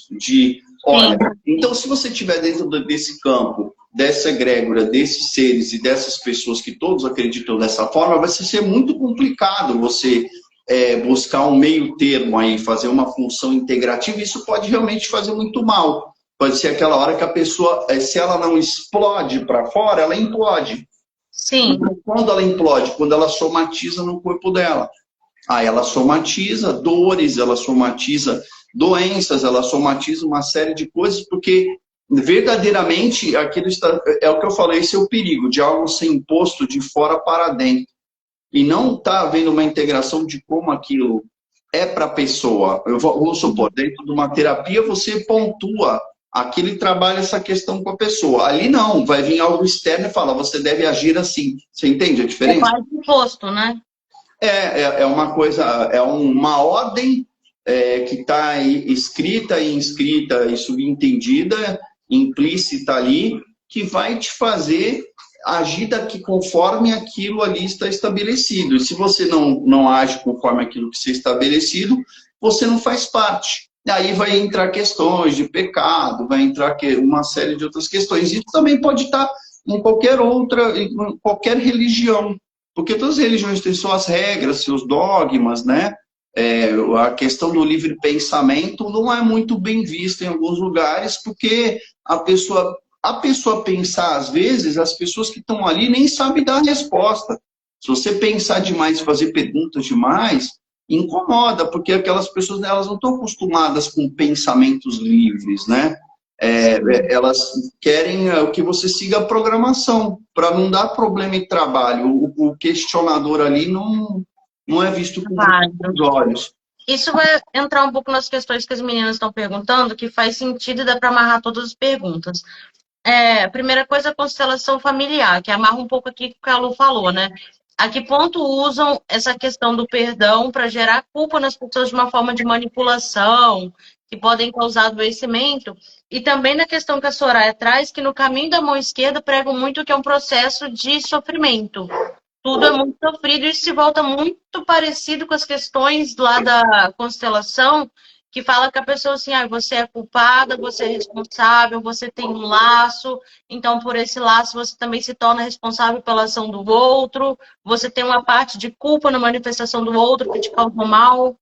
olha, então se você estiver dentro desse campo, dessa egrégora, desses seres e dessas pessoas que todos acreditam dessa forma, vai ser muito complicado você buscar um meio termo aí, fazer uma função integrativa, isso pode realmente fazer muito mal. Pode ser aquela hora que a pessoa, se ela não explode para fora, ela implode. Sim. Então, quando ela implode? Quando ela somatiza no corpo dela. Aí ela somatiza dores, ela somatiza doenças, ela somatiza uma série de coisas, porque verdadeiramente aquilo é o que eu falei, esse é o perigo de algo ser imposto de fora para dentro. E não está havendo uma integração de como aquilo é para a pessoa. Eu vou supor, dentro de uma terapia você pontua aquele trabalha essa questão com a pessoa. Ali não, vai vir algo externo e fala, você deve agir assim. Você entende a diferença? É quase imposto, né? É uma coisa, é uma ordem que está escrita e inscrita e subentendida, implícita ali, que vai te fazer agir daqui conforme aquilo ali está estabelecido. E se você não age conforme aquilo que está estabelecido, você não faz parte. Aí vai entrar questões de pecado, vai entrar uma série de outras questões. Isso também pode estar em qualquer religião. Porque todas as religiões têm suas regras, seus dogmas, né? A questão do livre pensamento não é muito bem vista em alguns lugares, porque a pessoa pensar, às vezes, as pessoas que estão ali nem sabem dar a resposta. Se você pensar demais, fazer perguntas demais, incomoda, porque aquelas pessoas elas não estão acostumadas com pensamentos livres, né? Elas querem que você siga a programação, para não dar problema em trabalho. O questionador ali não é visto com os olhos. Isso vai entrar um pouco nas questões que as meninas estão perguntando, que faz sentido e dá para amarrar todas as perguntas. A primeira coisa é a constelação familiar, que amarra um pouco aqui que a Lu falou, né? A que ponto usam essa questão do perdão para gerar culpa nas pessoas de uma forma de manipulação, que podem causar adoecimento? E também na questão que a Soraya traz, que no caminho da mão esquerda pregam muito que é um processo de sofrimento. Tudo é muito sofrido e se volta muito parecido com as questões lá da constelação, que fala que a pessoa assim, você é culpada, você é responsável, você tem um laço, então por esse laço você também se torna responsável pela ação do outro, você tem uma parte de culpa na manifestação do outro que te causou mal.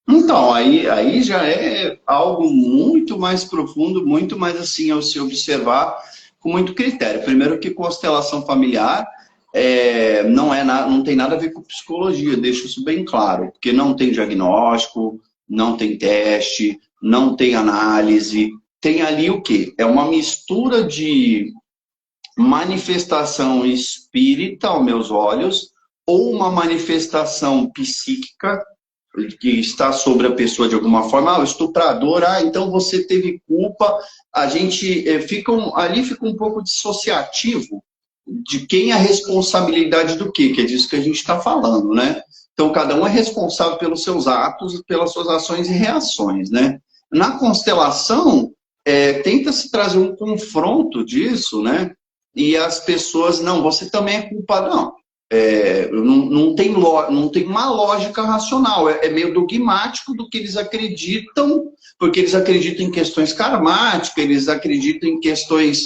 Então, aí já é algo muito mais profundo, muito mais assim, ao se observar com muito critério. Primeiro que constelação familiar não tem nada a ver com psicologia, deixo isso bem claro, porque não tem diagnóstico, não tem teste, não tem análise, tem ali o quê? É uma mistura de manifestação espírita aos meus olhos, ou uma manifestação psíquica, que está sobre a pessoa de alguma forma, o estuprador, então você teve culpa, a gente ali fica um pouco dissociativo de quem é a responsabilidade do quê, que é disso que a gente está falando, né? Então, cada um é responsável pelos seus atos, pelas suas ações e reações, né? Na constelação, tenta-se trazer um confronto disso, né? E as pessoas, não, você também é culpado. Não, não tem uma lógica racional, é meio dogmático do que eles acreditam, porque eles acreditam em questões karmáticas, eles acreditam em questões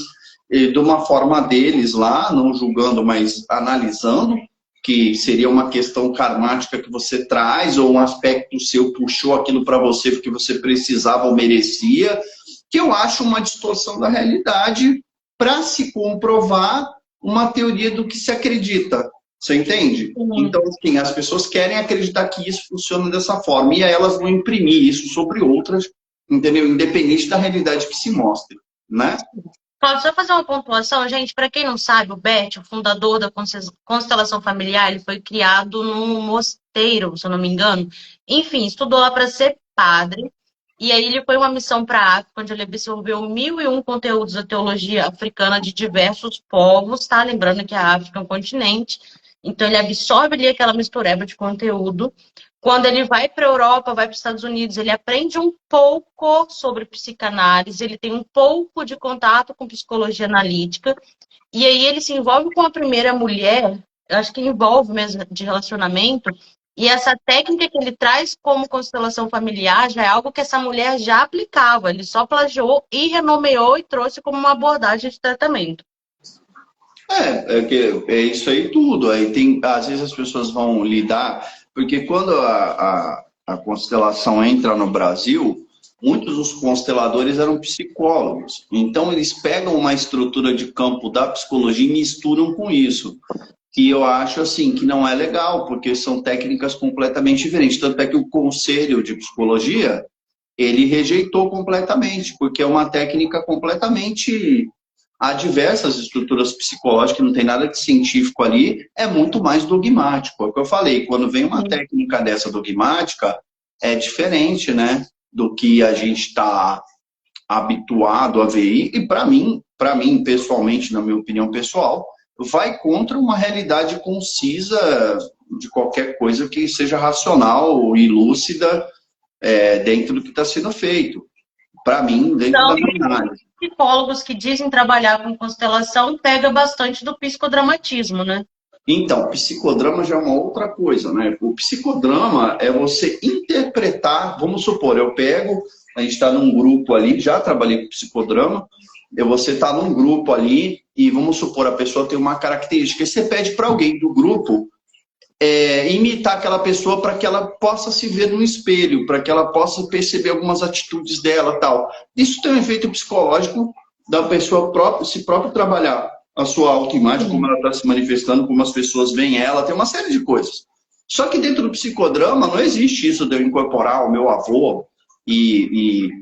de uma forma deles lá, não julgando, mas analisando, que seria uma questão karmática que você traz, ou um aspecto seu puxou aquilo para você porque você precisava ou merecia, que eu acho uma distorção da realidade para se comprovar uma teoria do que se acredita. Você entende? Então, assim, as pessoas querem acreditar que isso funciona dessa forma, e aí elas vão imprimir isso sobre outras, entendeu? Independente da realidade que se mostre, né? Posso só fazer uma pontuação, gente? Para quem não sabe, o Bert, o fundador da constelação familiar, ele foi criado num mosteiro, se eu não me engano. Enfim, estudou lá para ser padre. E aí ele foi uma missão para a África, onde ele absorveu 1001 conteúdos da teologia africana de diversos povos, tá? Lembrando que a África é um continente. Então ele absorve ali aquela mistureba de conteúdo. Quando ele vai para a Europa, vai para os Estados Unidos, ele aprende um pouco sobre psicanálise, ele tem um pouco de contato com psicologia analítica, e aí ele se envolve com a primeira mulher, acho que envolve mesmo de relacionamento, e essa técnica que ele traz como constelação familiar já é algo que essa mulher já aplicava, ele só plagiou e renomeou e trouxe como uma abordagem de tratamento. É isso aí tudo. Aí tem, às vezes as pessoas vão lidar, porque quando a constelação entra no Brasil, muitos dos consteladores eram psicólogos. Então eles pegam uma estrutura de campo da psicologia e misturam com isso. Que eu acho assim que não é legal, porque são técnicas completamente diferentes. Tanto é que o Conselho de Psicologia, ele rejeitou completamente, porque é uma técnica completamente há diversas estruturas psicológicas, não tem nada de científico ali, é muito mais dogmático. É o que eu falei, quando vem uma técnica dessa dogmática, é diferente, né, do que a gente está habituado a ver. E para mim, pessoalmente, na minha opinião pessoal, vai contra uma realidade concisa de qualquer coisa que seja racional e lúcida dentro do que está sendo feito. Para mim, dentro da minha análise. Psicólogos que dizem trabalhar com constelação pega bastante do psicodramatismo, né? Então, psicodrama já é uma outra coisa, né? O psicodrama é você interpretar, vamos supor, a gente está num grupo ali, já trabalhei com psicodrama, você está num grupo ali e vamos supor, a pessoa tem uma característica, e você pede para alguém do grupo imitar aquela pessoa para que ela possa se ver no espelho, para que ela possa perceber algumas atitudes dela, tal. Isso tem um efeito psicológico da pessoa se próprio trabalhar a sua autoimagem, como ela está se manifestando, como as pessoas veem ela, tem uma série de coisas. Só que dentro do psicodrama não existe isso de eu incorporar o meu avô e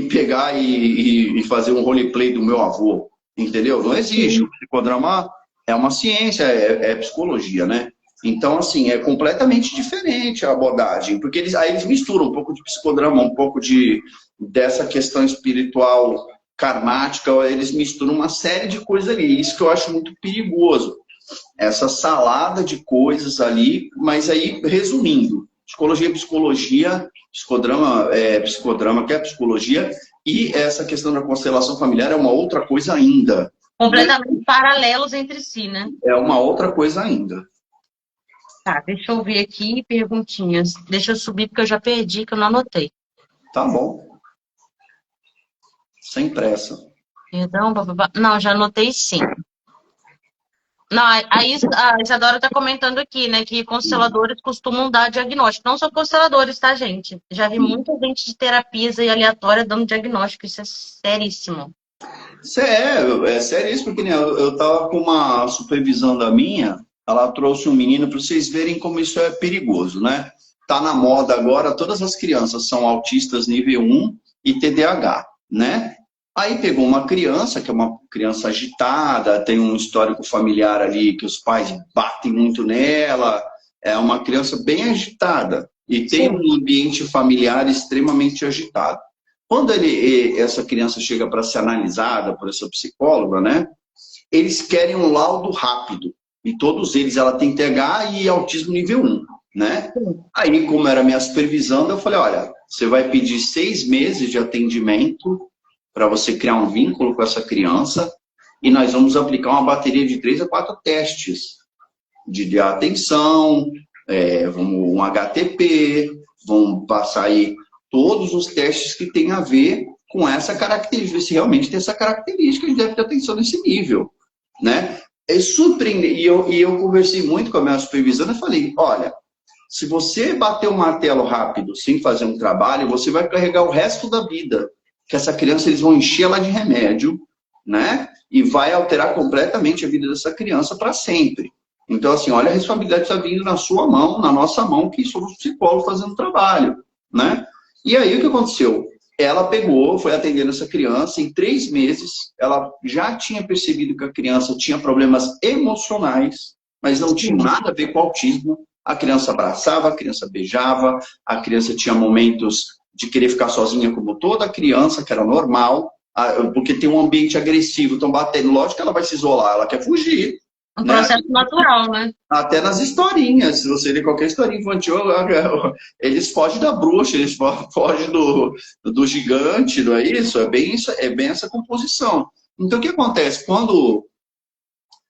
pegar e fazer um roleplay do meu avô, entendeu? Não existe. O psicodrama é uma ciência, é psicologia, né? Então, assim, é completamente diferente a abordagem, porque aí eles misturam um pouco de psicodrama, um pouco dessa questão espiritual karmática, eles misturam uma série de coisas ali. Isso que eu acho muito perigoso. Essa salada de coisas ali, mas aí, resumindo, psicologia é psicologia, psicodrama que é psicologia, e essa questão da constelação familiar é uma outra coisa ainda. Completamente paralelos entre si, né? É uma outra coisa ainda. Tá, deixa eu ver aqui perguntinhas. Deixa eu subir porque eu já perdi, que eu não anotei. Tá bom. Sem pressa. Perdão, bababá. Não, já anotei sim. Não, a Isadora está comentando aqui, né, que consteladores costumam dar diagnóstico. Não são consteladores, tá, gente? Já vi muita gente de terapias aí aleatória dando diagnóstico. Isso é seríssimo. É seríssimo, porque eu tava com uma supervisão da minha, ela trouxe um menino para vocês verem como isso é perigoso, né? Tá na moda agora, todas as crianças são autistas nível 1 e TDAH, né? Aí pegou uma criança, que é uma criança agitada, tem um histórico familiar ali que os pais batem muito nela, é uma criança bem agitada e tem um ambiente familiar extremamente agitado. Quando essa criança chega para ser analisada por essa psicóloga, né? Eles querem um laudo rápido. E todos eles, ela tem TH e autismo nível 1, né? Aí, como era minha supervisão, eu falei, olha, você vai pedir 6 meses de atendimento para você criar um vínculo com essa criança e nós vamos aplicar uma bateria de 3 a 4 testes de atenção, um HTP, vão passar aí todos os testes que tem a ver com essa característica, se realmente tem essa característica de déficit de atenção nesse nível, né? É surpreendente, e eu conversei muito com a minha supervisora e falei, olha, se você bater o martelo rápido sem fazer um trabalho, você vai carregar o resto da vida, que essa criança, eles vão encher ela de remédio, né? E vai alterar completamente a vida dessa criança para sempre. Então, assim, olha, a responsabilidade está vindo na sua mão, na nossa mão, que somos psicólogos fazendo trabalho, né? E aí, o que aconteceu? Ela pegou, foi atendendo essa criança, em 3 meses, ela já tinha percebido que a criança tinha problemas emocionais, mas não tinha nada a ver com autismo. A criança abraçava, a criança beijava, a criança tinha momentos de querer ficar sozinha, como toda criança, que era normal, porque tem um ambiente agressivo, estão batendo, lógico que ela vai se isolar, ela quer fugir. Um processo natural, né? Até nas historinhas, se você ler qualquer historinha infantil, eles fogem da bruxa, eles fogem do gigante, não é isso? É bem essa composição. Então, o que acontece? Quando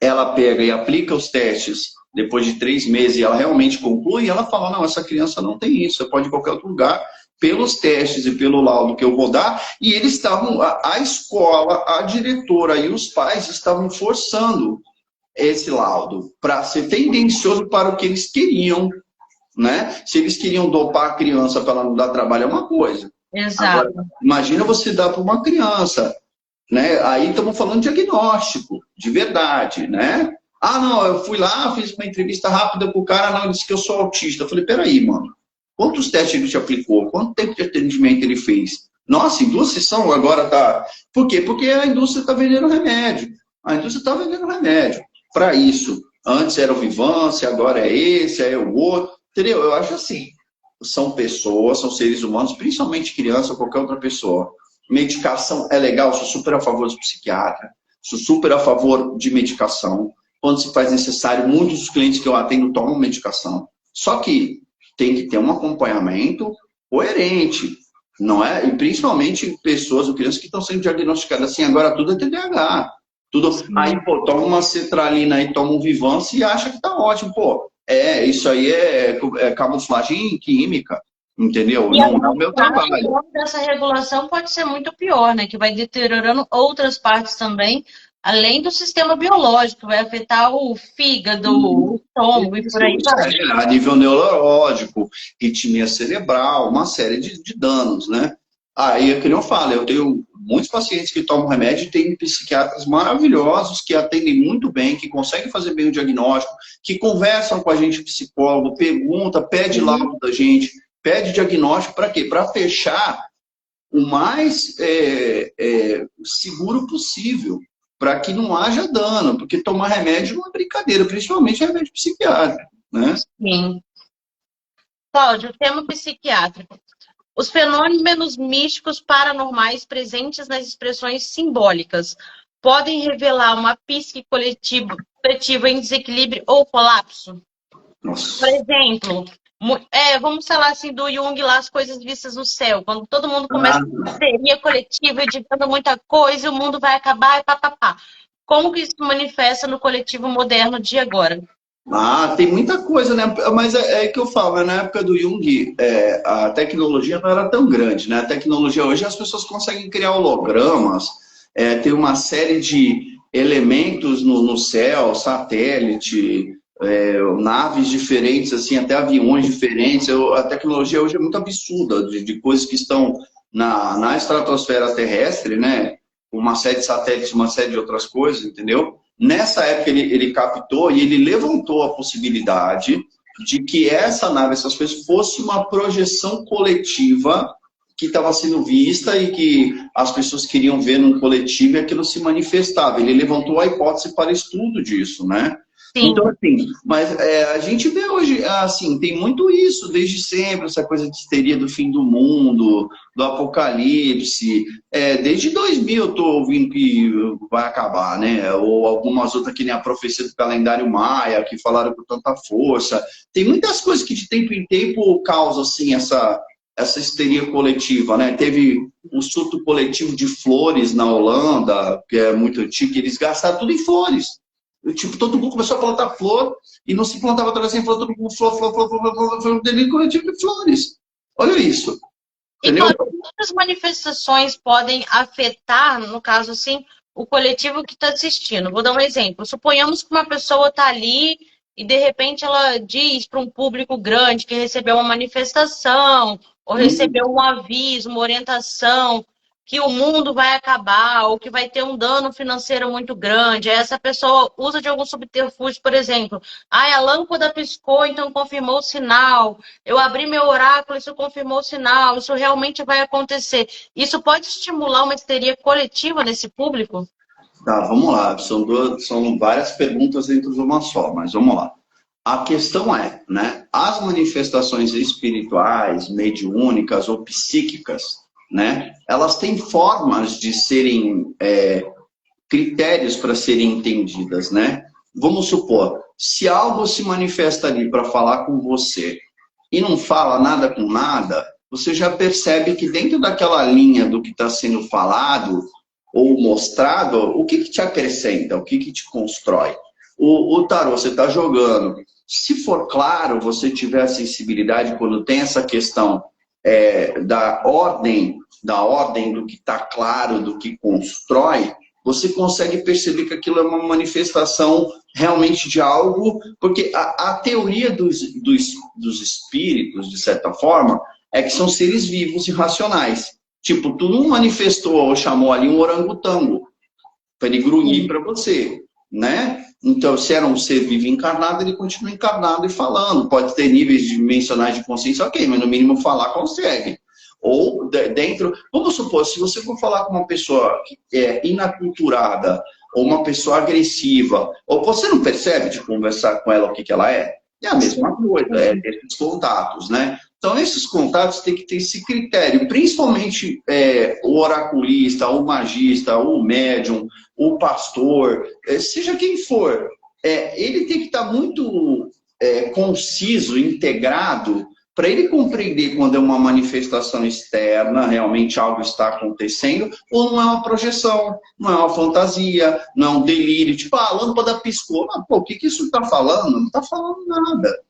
ela pega e aplica os testes, depois de 3 meses, e ela realmente conclui, ela fala, não, essa criança não tem isso, você pode ir em qualquer outro lugar, pelos testes e pelo laudo que eu vou dar, e eles estavam, a escola, a diretora e os pais estavam forçando esse laudo para ser tendencioso para o que eles queriam, né? Se eles queriam dopar a criança para ela não dar trabalho é uma coisa. Exato. Agora, imagina você dar para uma criança, né? Aí estamos falando de diagnóstico, de verdade, né? Ah, não, eu fui lá, fiz uma entrevista rápida com o cara, não, ele disse que eu sou autista. Eu falei, peraí, mano, quantos testes ele te aplicou? Quanto tempo de atendimento ele fez? Nossa, em 2 sessões agora tá... Por quê? Porque a indústria está vendendo remédio. A indústria está vendendo remédio para isso. Antes era o Vivance, agora é esse, é o outro. Entendeu? Eu acho assim, são pessoas, são seres humanos, principalmente criança ou qualquer outra pessoa. Medicação é legal, sou super a favor dos psiquiatras, sou super a favor de medicação. Quando se faz necessário, muitos dos clientes que eu atendo tomam medicação. Só que tem que ter um acompanhamento coerente, não é? E principalmente pessoas ou crianças que estão sendo diagnosticadas assim, agora tudo é TDAH. Tudo, aí, pô, toma uma cetralina e toma um Vivance e acha que tá ótimo. Pô, isso aí é camuflagem química, entendeu? E Não é o meu trabalho. Essa regulação pode ser muito pior, né? Que vai deteriorando outras partes também, além do sistema biológico, vai afetar o fígado, o estômago e por aí vai. A nível neurológico, ritmia cerebral, uma série de danos, né? Aí é que eu falo, eu tenho muitos pacientes que tomam remédio e tem psiquiatras maravilhosos que atendem muito bem, que conseguem fazer bem o diagnóstico, que conversam com a gente, psicólogo, pergunta, pede laudo da gente, pede diagnóstico para quê? Para fechar o mais seguro possível, para que não haja dano, porque tomar remédio não é brincadeira, principalmente remédio psiquiátrico, né? Sim. Cláudio, tema psiquiátrico. Os fenômenos místicos paranormais presentes nas expressões simbólicas podem revelar uma psique coletiva em desequilíbrio ou colapso? Nossa. Por exemplo, vamos falar assim do Jung lá, as coisas vistas no céu, quando todo mundo começa a histeria coletiva, editando muita coisa, e o mundo vai acabar e papapá. Como que isso se manifesta no coletivo moderno de agora? Tem muita coisa, né? Mas é que eu falo, né? Na época do Jung, a tecnologia não era tão grande, né? A tecnologia hoje as pessoas conseguem criar hologramas, tem uma série de elementos no céu, satélite, naves diferentes, assim, até aviões diferentes. A tecnologia hoje é muito absurda, de coisas que estão na estratosfera terrestre, né? Uma série de satélites, uma série de outras coisas, entendeu? Nessa época ele captou e ele levantou a possibilidade de que essa nave, essas coisas, fosse uma projeção coletiva que estava sendo vista e que as pessoas queriam ver num coletivo e aquilo se manifestava. Ele levantou a hipótese para estudo disso, né? Sim. Então, assim, mas a gente vê hoje, assim, tem muito isso, desde sempre, essa coisa de histeria do fim do mundo, do apocalipse. Desde 2000 eu tô ouvindo que vai acabar, né? Ou algumas outras, que nem a profecia do calendário maia, que falaram com tanta força. Tem muitas coisas que de tempo em tempo causam, assim, essa histeria coletiva, né? Teve um surto coletivo de flores na Holanda, que é muito antigo, eles gastaram tudo em flores. Tipo, todo mundo começou a plantar flor e não se plantava tracinha, flor, todo mundo flor, flor, flor, flor, flor, flor, flor, um delírio coletivo de flores. Olha isso, E entendeu? quantas manifestações podem afetar, no caso assim, o coletivo que está assistindo? Vou dar um exemplo. Suponhamos que uma pessoa está ali e de repente ela diz para um público grande que recebeu uma manifestação, ou Hum. recebeu um aviso, uma orientação, que o mundo vai acabar, ou que vai ter um dano financeiro muito grande. Aí essa pessoa usa de algum subterfúgio, por exemplo. Ah, a lâmpada piscou, então confirmou o sinal. Eu abri meu oráculo, isso confirmou o sinal, isso realmente vai acontecer. Isso pode estimular uma histeria coletiva nesse público? Tá, vamos lá. São várias perguntas dentro de uma só, mas vamos lá. A questão é, né, as manifestações espirituais, mediúnicas ou psíquicas, né, elas têm formas de serem, critérios para serem entendidas, né? Vamos supor, se algo se manifesta ali para falar com você e não fala nada com nada, você já percebe que dentro daquela linha do que está sendo falado ou mostrado, o que te acrescenta, o que te constrói. O tarô, você está jogando. Se for claro, você tiver a sensibilidade quando tem essa questão da ordem do que está claro, do que constrói, você consegue perceber que aquilo é uma manifestação realmente de algo, porque a teoria dos espíritos, de certa forma, é que são seres vivos e racionais. Tipo, tu não manifestou ou chamou ali um orangotango para ele grunhir para você, né? Então, se era um ser vivo encarnado, ele continua encarnado e falando. Pode ter níveis dimensionais de consciência, ok, mas no mínimo falar consegue. Ou dentro, vamos supor, se você for falar com uma pessoa inaculturada, ou uma pessoa agressiva, ou você não percebe de conversar com ela o que ela é? É a mesma coisa, esses contatos, né? Então, esses contatos têm que ter esse critério, principalmente o oraculista, o magista, o médium, o pastor, seja quem for, ele tem que estar muito conciso, integrado, para ele compreender quando é uma manifestação externa, realmente algo está acontecendo, ou não é uma projeção, não é uma fantasia, não é um delírio, tipo, a lâmpada piscou. Mas, pô, o que isso está falando? Não está falando nada.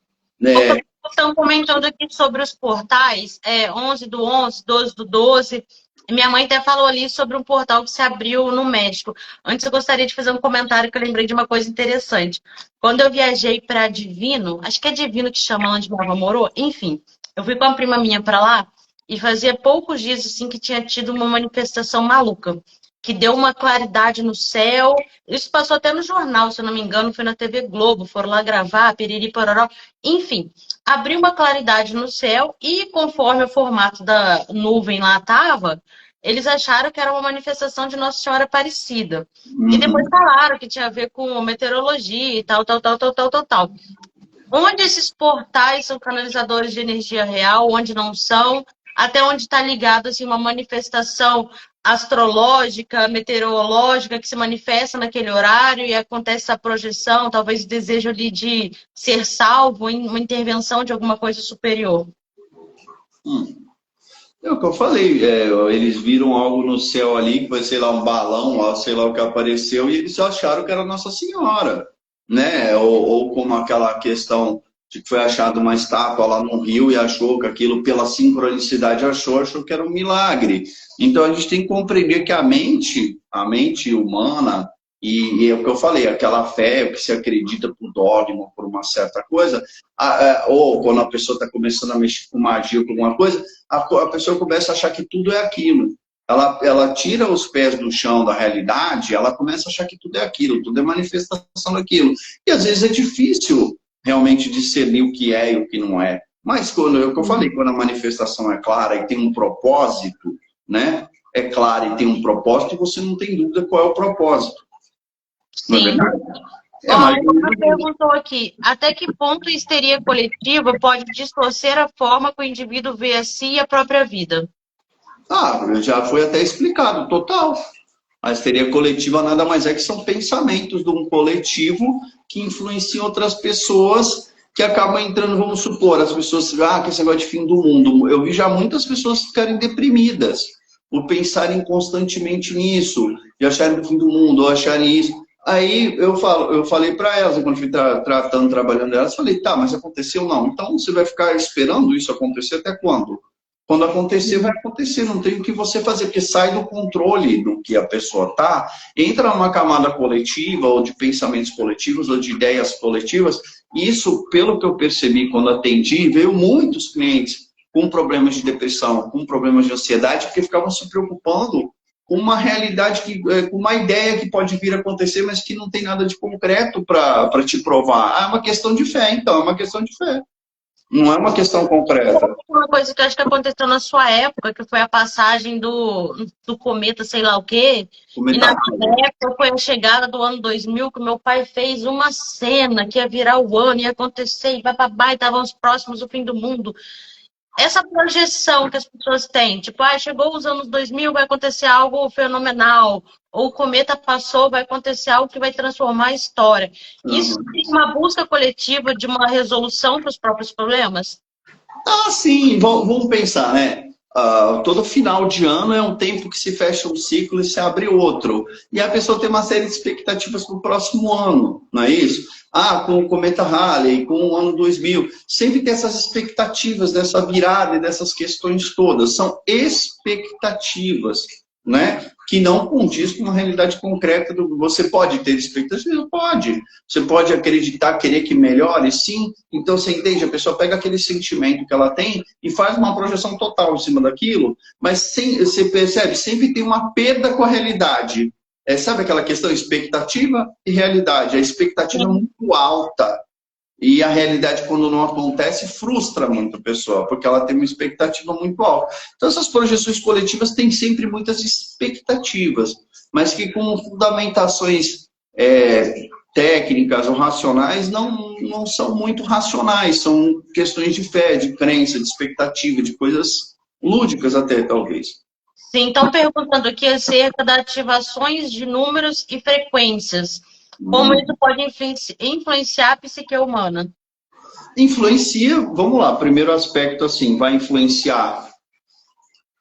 Estão comentando aqui sobre os portais, 11 do 11, 12 do 12. Minha mãe até falou ali sobre um portal que se abriu no México. Antes, eu gostaria de fazer um comentário que eu lembrei de uma coisa interessante. Quando eu viajei para Divino, acho que é Divino que chama onde minha avó morou, enfim, eu fui com uma prima minha para lá e fazia poucos dias assim que tinha tido uma manifestação maluca, que deu uma claridade no céu. Isso passou até no jornal, se eu não me engano, foi na TV Globo, foram lá gravar, piriri, pororó, enfim. Abriu uma claridade no céu e, conforme o formato da nuvem lá estava, eles acharam que era uma manifestação de Nossa Senhora Aparecida. E depois falaram que tinha a ver com meteorologia e tal, tal, tal, tal, tal, tal, tal. Onde esses portais são canalizadores de energia real, onde não são, até onde está ligado assim, uma manifestação astrológica, meteorológica, que se manifesta naquele horário e acontece essa projeção, talvez desejo ali de ser salvo, uma intervenção de alguma coisa superior. É o que eu falei, eles viram algo no céu ali, que foi, sei lá, um balão, sei lá o que apareceu, e eles acharam que era Nossa Senhora, né? Ou como aquela questão de que foi achada uma estátua lá no rio e achou que aquilo, pela sincronicidade, achou que era um milagre. Então a gente tem que compreender que a mente humana, e é o que eu falei, aquela fé, o que se acredita por dogma, por uma certa coisa, ou quando a pessoa está começando a mexer com magia, com alguma coisa, a pessoa começa a achar que tudo é aquilo. Ela tira os pés do chão da realidade, ela começa a achar que tudo é aquilo, tudo é manifestação daquilo. E às vezes é difícil realmente discernir o que é e o que não é. Mas quando é o que eu falei, quando a manifestação é clara e tem um propósito, né? É clara e tem um propósito, e você não tem dúvida qual é o propósito. Não é verdade? Ela perguntou aqui, até que ponto a histeria coletiva pode distorcer a forma que o indivíduo vê a si e a própria vida? Já foi até explicado, total. A histeria coletiva nada mais é que são pensamentos de um coletivo que influenciam outras pessoas, que acabam entrando, vamos supor, as pessoas, que esse negócio de fim do mundo. Eu vi já muitas pessoas ficarem deprimidas por pensarem constantemente nisso, de acharem o fim do mundo, ou acharem isso. Aí eu falei para elas, quando fui tratando, trabalhando elas, falei, tá, mas aconteceu não. Então você vai ficar esperando isso acontecer até quando? Quando acontecer, vai acontecer, não tem o que você fazer, porque sai do controle do que a pessoa tá, entra numa camada coletiva, ou de pensamentos coletivos, ou de ideias coletivas. Isso, pelo que eu percebi quando atendi, veio muitos clientes com problemas de depressão, com problemas de ansiedade, porque ficavam se preocupando com uma realidade, com uma ideia que pode vir a acontecer, mas que não tem nada de concreto para te provar. Ah, é uma questão de fé, então, é uma questão de fé. Não é uma questão concreta. Uma coisa que eu acho que aconteceu na sua época, que foi a passagem do cometa, sei lá o quê, e na minha época foi a chegada do ano 2000, que meu pai fez uma cena que ia virar o ano, ia acontecer, e bababá, e estávamos próximos do fim do mundo. Essa projeção que as pessoas têm, tipo, ah, chegou os anos 2000, vai acontecer algo fenomenal, ou o cometa passou, vai acontecer algo que vai transformar a história. Isso é uma busca coletiva de uma resolução para os próprios problemas? Ah, sim, vamos pensar, né? Todo final de ano é um tempo que se fecha um ciclo e se abre outro. E a pessoa tem uma série de expectativas para o próximo ano, não é isso? Ah, com o Cometa Halley, com o ano 2000. Sempre tem essas expectativas dessa virada e dessas questões todas. São expectativas, né? Que não condiz com uma realidade concreta. Você pode ter expectativas? Pode. Você pode acreditar, querer que melhore? Sim. Então, você entende? A pessoa pega aquele sentimento que ela tem e faz uma projeção total em cima daquilo, mas você percebe, sempre tem uma perda com a realidade. Sabe aquela questão expectativa e realidade? A expectativa é muito alta. E a realidade, quando não acontece, frustra muito a pessoa, porque ela tem uma expectativa muito alta. Então, essas projeções coletivas têm sempre muitas expectativas, mas que com fundamentações técnicas ou racionais não são muito racionais, são questões de fé, de crença, de expectativa, de coisas lúdicas até, talvez. Sim, então perguntando aqui acerca das ativações de números e frequências. Como isso pode influenciar a psique humana? Influencia, vamos lá, primeiro aspecto assim, vai influenciar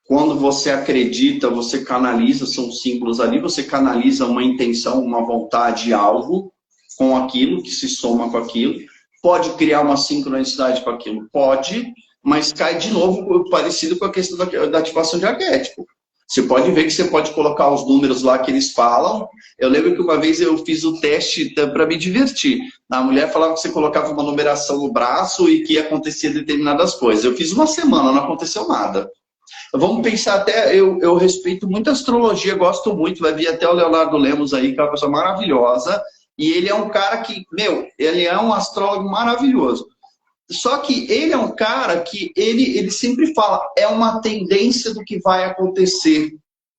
quando você acredita, você canaliza, são símbolos ali, você canaliza uma intenção, uma vontade, algo com aquilo, que se soma com aquilo. Pode criar uma sincronicidade com aquilo? Pode, mas cai de novo parecido com a questão da ativação de arquétipo. Você pode ver que você pode colocar os números lá que eles falam. Eu lembro que uma vez eu fiz o teste para me divertir. A mulher falava que você colocava uma numeração no braço e que ia acontecer determinadas coisas. Eu fiz uma semana, não aconteceu nada. Vamos pensar até, eu respeito muito a astrologia, gosto muito, vai vir até o Leonardo Lemos aí, que é uma pessoa maravilhosa, e ele é um cara que, ele é um astrólogo maravilhoso. Só que ele é um cara que ele sempre fala, é uma tendência do que vai acontecer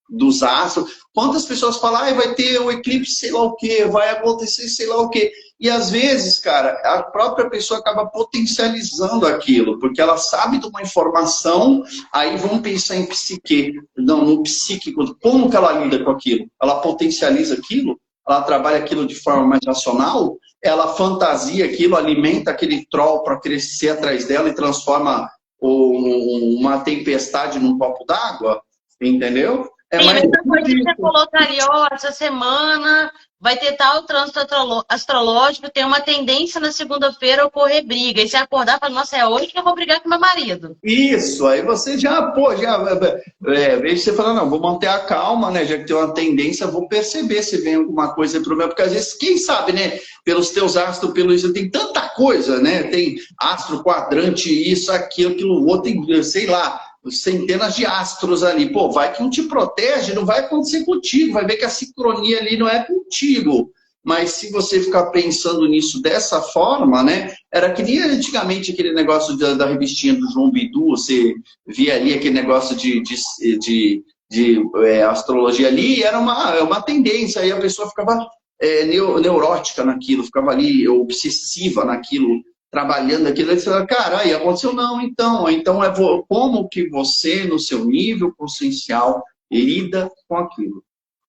dos astros. Quantas pessoas falam, vai ter o eclipse sei lá o quê, vai acontecer sei lá o quê. E às vezes, cara, a própria pessoa acaba potencializando aquilo, porque ela sabe de uma informação, aí vamos pensar em psique, não, no psíquico, como que ela lida com aquilo? Ela potencializa aquilo? Ela trabalha aquilo de forma mais racional? Ela fantasia aquilo, alimenta aquele troll para crescer atrás dela e transforma uma tempestade num copo d'água? Entendeu? Sim, a mesma coisa que você colocaria, essa semana vai ter tal trânsito astrológico, tem uma tendência na segunda-feira a ocorrer briga. E você acordar e falar, nossa, é hoje que eu vou brigar com meu marido. Isso, aí você já, veja você falar, não, vou manter a calma, né, já que tem uma tendência, vou perceber se vem alguma coisa pro meu, porque às vezes, quem sabe, né, pelos teus astros, pelo isso, tem tanta coisa, né, tem astro quadrante, isso, aquilo, outro, tem, sei lá, centenas de astros ali, pô, vai que um te protege, não vai acontecer contigo, vai ver que a sincronia ali não é contigo. Mas se você ficar pensando nisso dessa forma, né? Era que nem antigamente aquele negócio da revistinha do João Bidu, você via ali aquele negócio de astrologia ali, era uma tendência, aí a pessoa ficava neurótica naquilo, ficava ali obsessiva naquilo, trabalhando aquilo, aí você fala, cara, aí aconteceu não, então é como que você, no seu nível consciencial, lida com aquilo.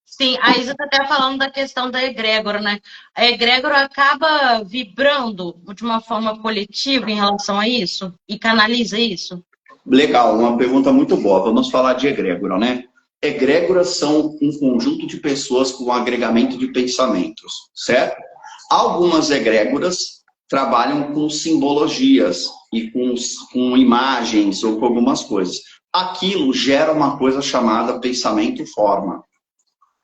Sim, a Isa está até falando da questão da egrégora, né? A egrégora acaba vibrando de uma forma coletiva em relação a isso? E canaliza isso? Legal, uma pergunta muito boa. Vamos falar de egrégora, né? Egrégoras são um conjunto de pessoas com um agregamento de pensamentos, certo? Algumas egrégoras trabalham com simbologias e com imagens ou com algumas coisas. Aquilo gera uma coisa chamada pensamento forma.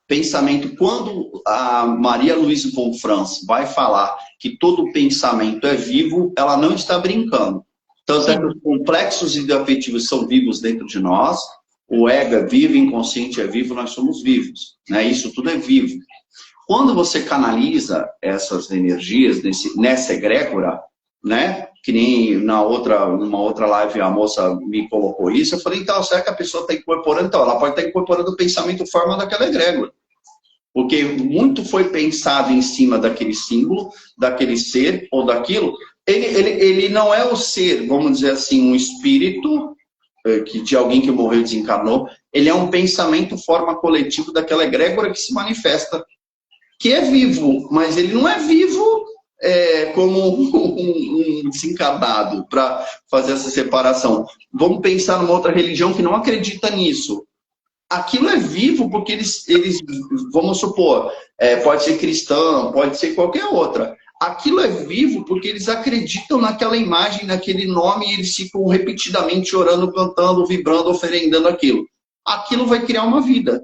Pensamento, quando a Maria Luísa Wolframs vai falar que todo pensamento é vivo, ela não está brincando. Tanto é que os complexos afetivos são vivos dentro de nós, o ego é vivo, o inconsciente é vivo, nós somos vivos. Né? Isso tudo é vivo. Quando você canaliza essas energias nessa egrégora, né? Que nem numa outra live a moça me colocou isso, eu falei, então, será que a pessoa está incorporando? Então, ela pode estar incorporando o pensamento forma daquela egrégora. Porque muito foi pensado em cima daquele símbolo, daquele ser ou daquilo. Ele não é o ser, vamos dizer assim, um espírito de alguém que morreu e desencarnou. Ele é um pensamento forma coletivo daquela egrégora que se manifesta, que é vivo, mas ele não é vivo como um desencarnado para fazer essa separação. Vamos pensar numa outra religião que não acredita nisso. Aquilo é vivo porque eles vamos supor, pode ser cristão, pode ser qualquer outra. Aquilo é vivo porque eles acreditam naquela imagem, naquele nome, e eles ficam repetidamente orando, cantando, vibrando, oferendando aquilo. Aquilo vai criar uma vida,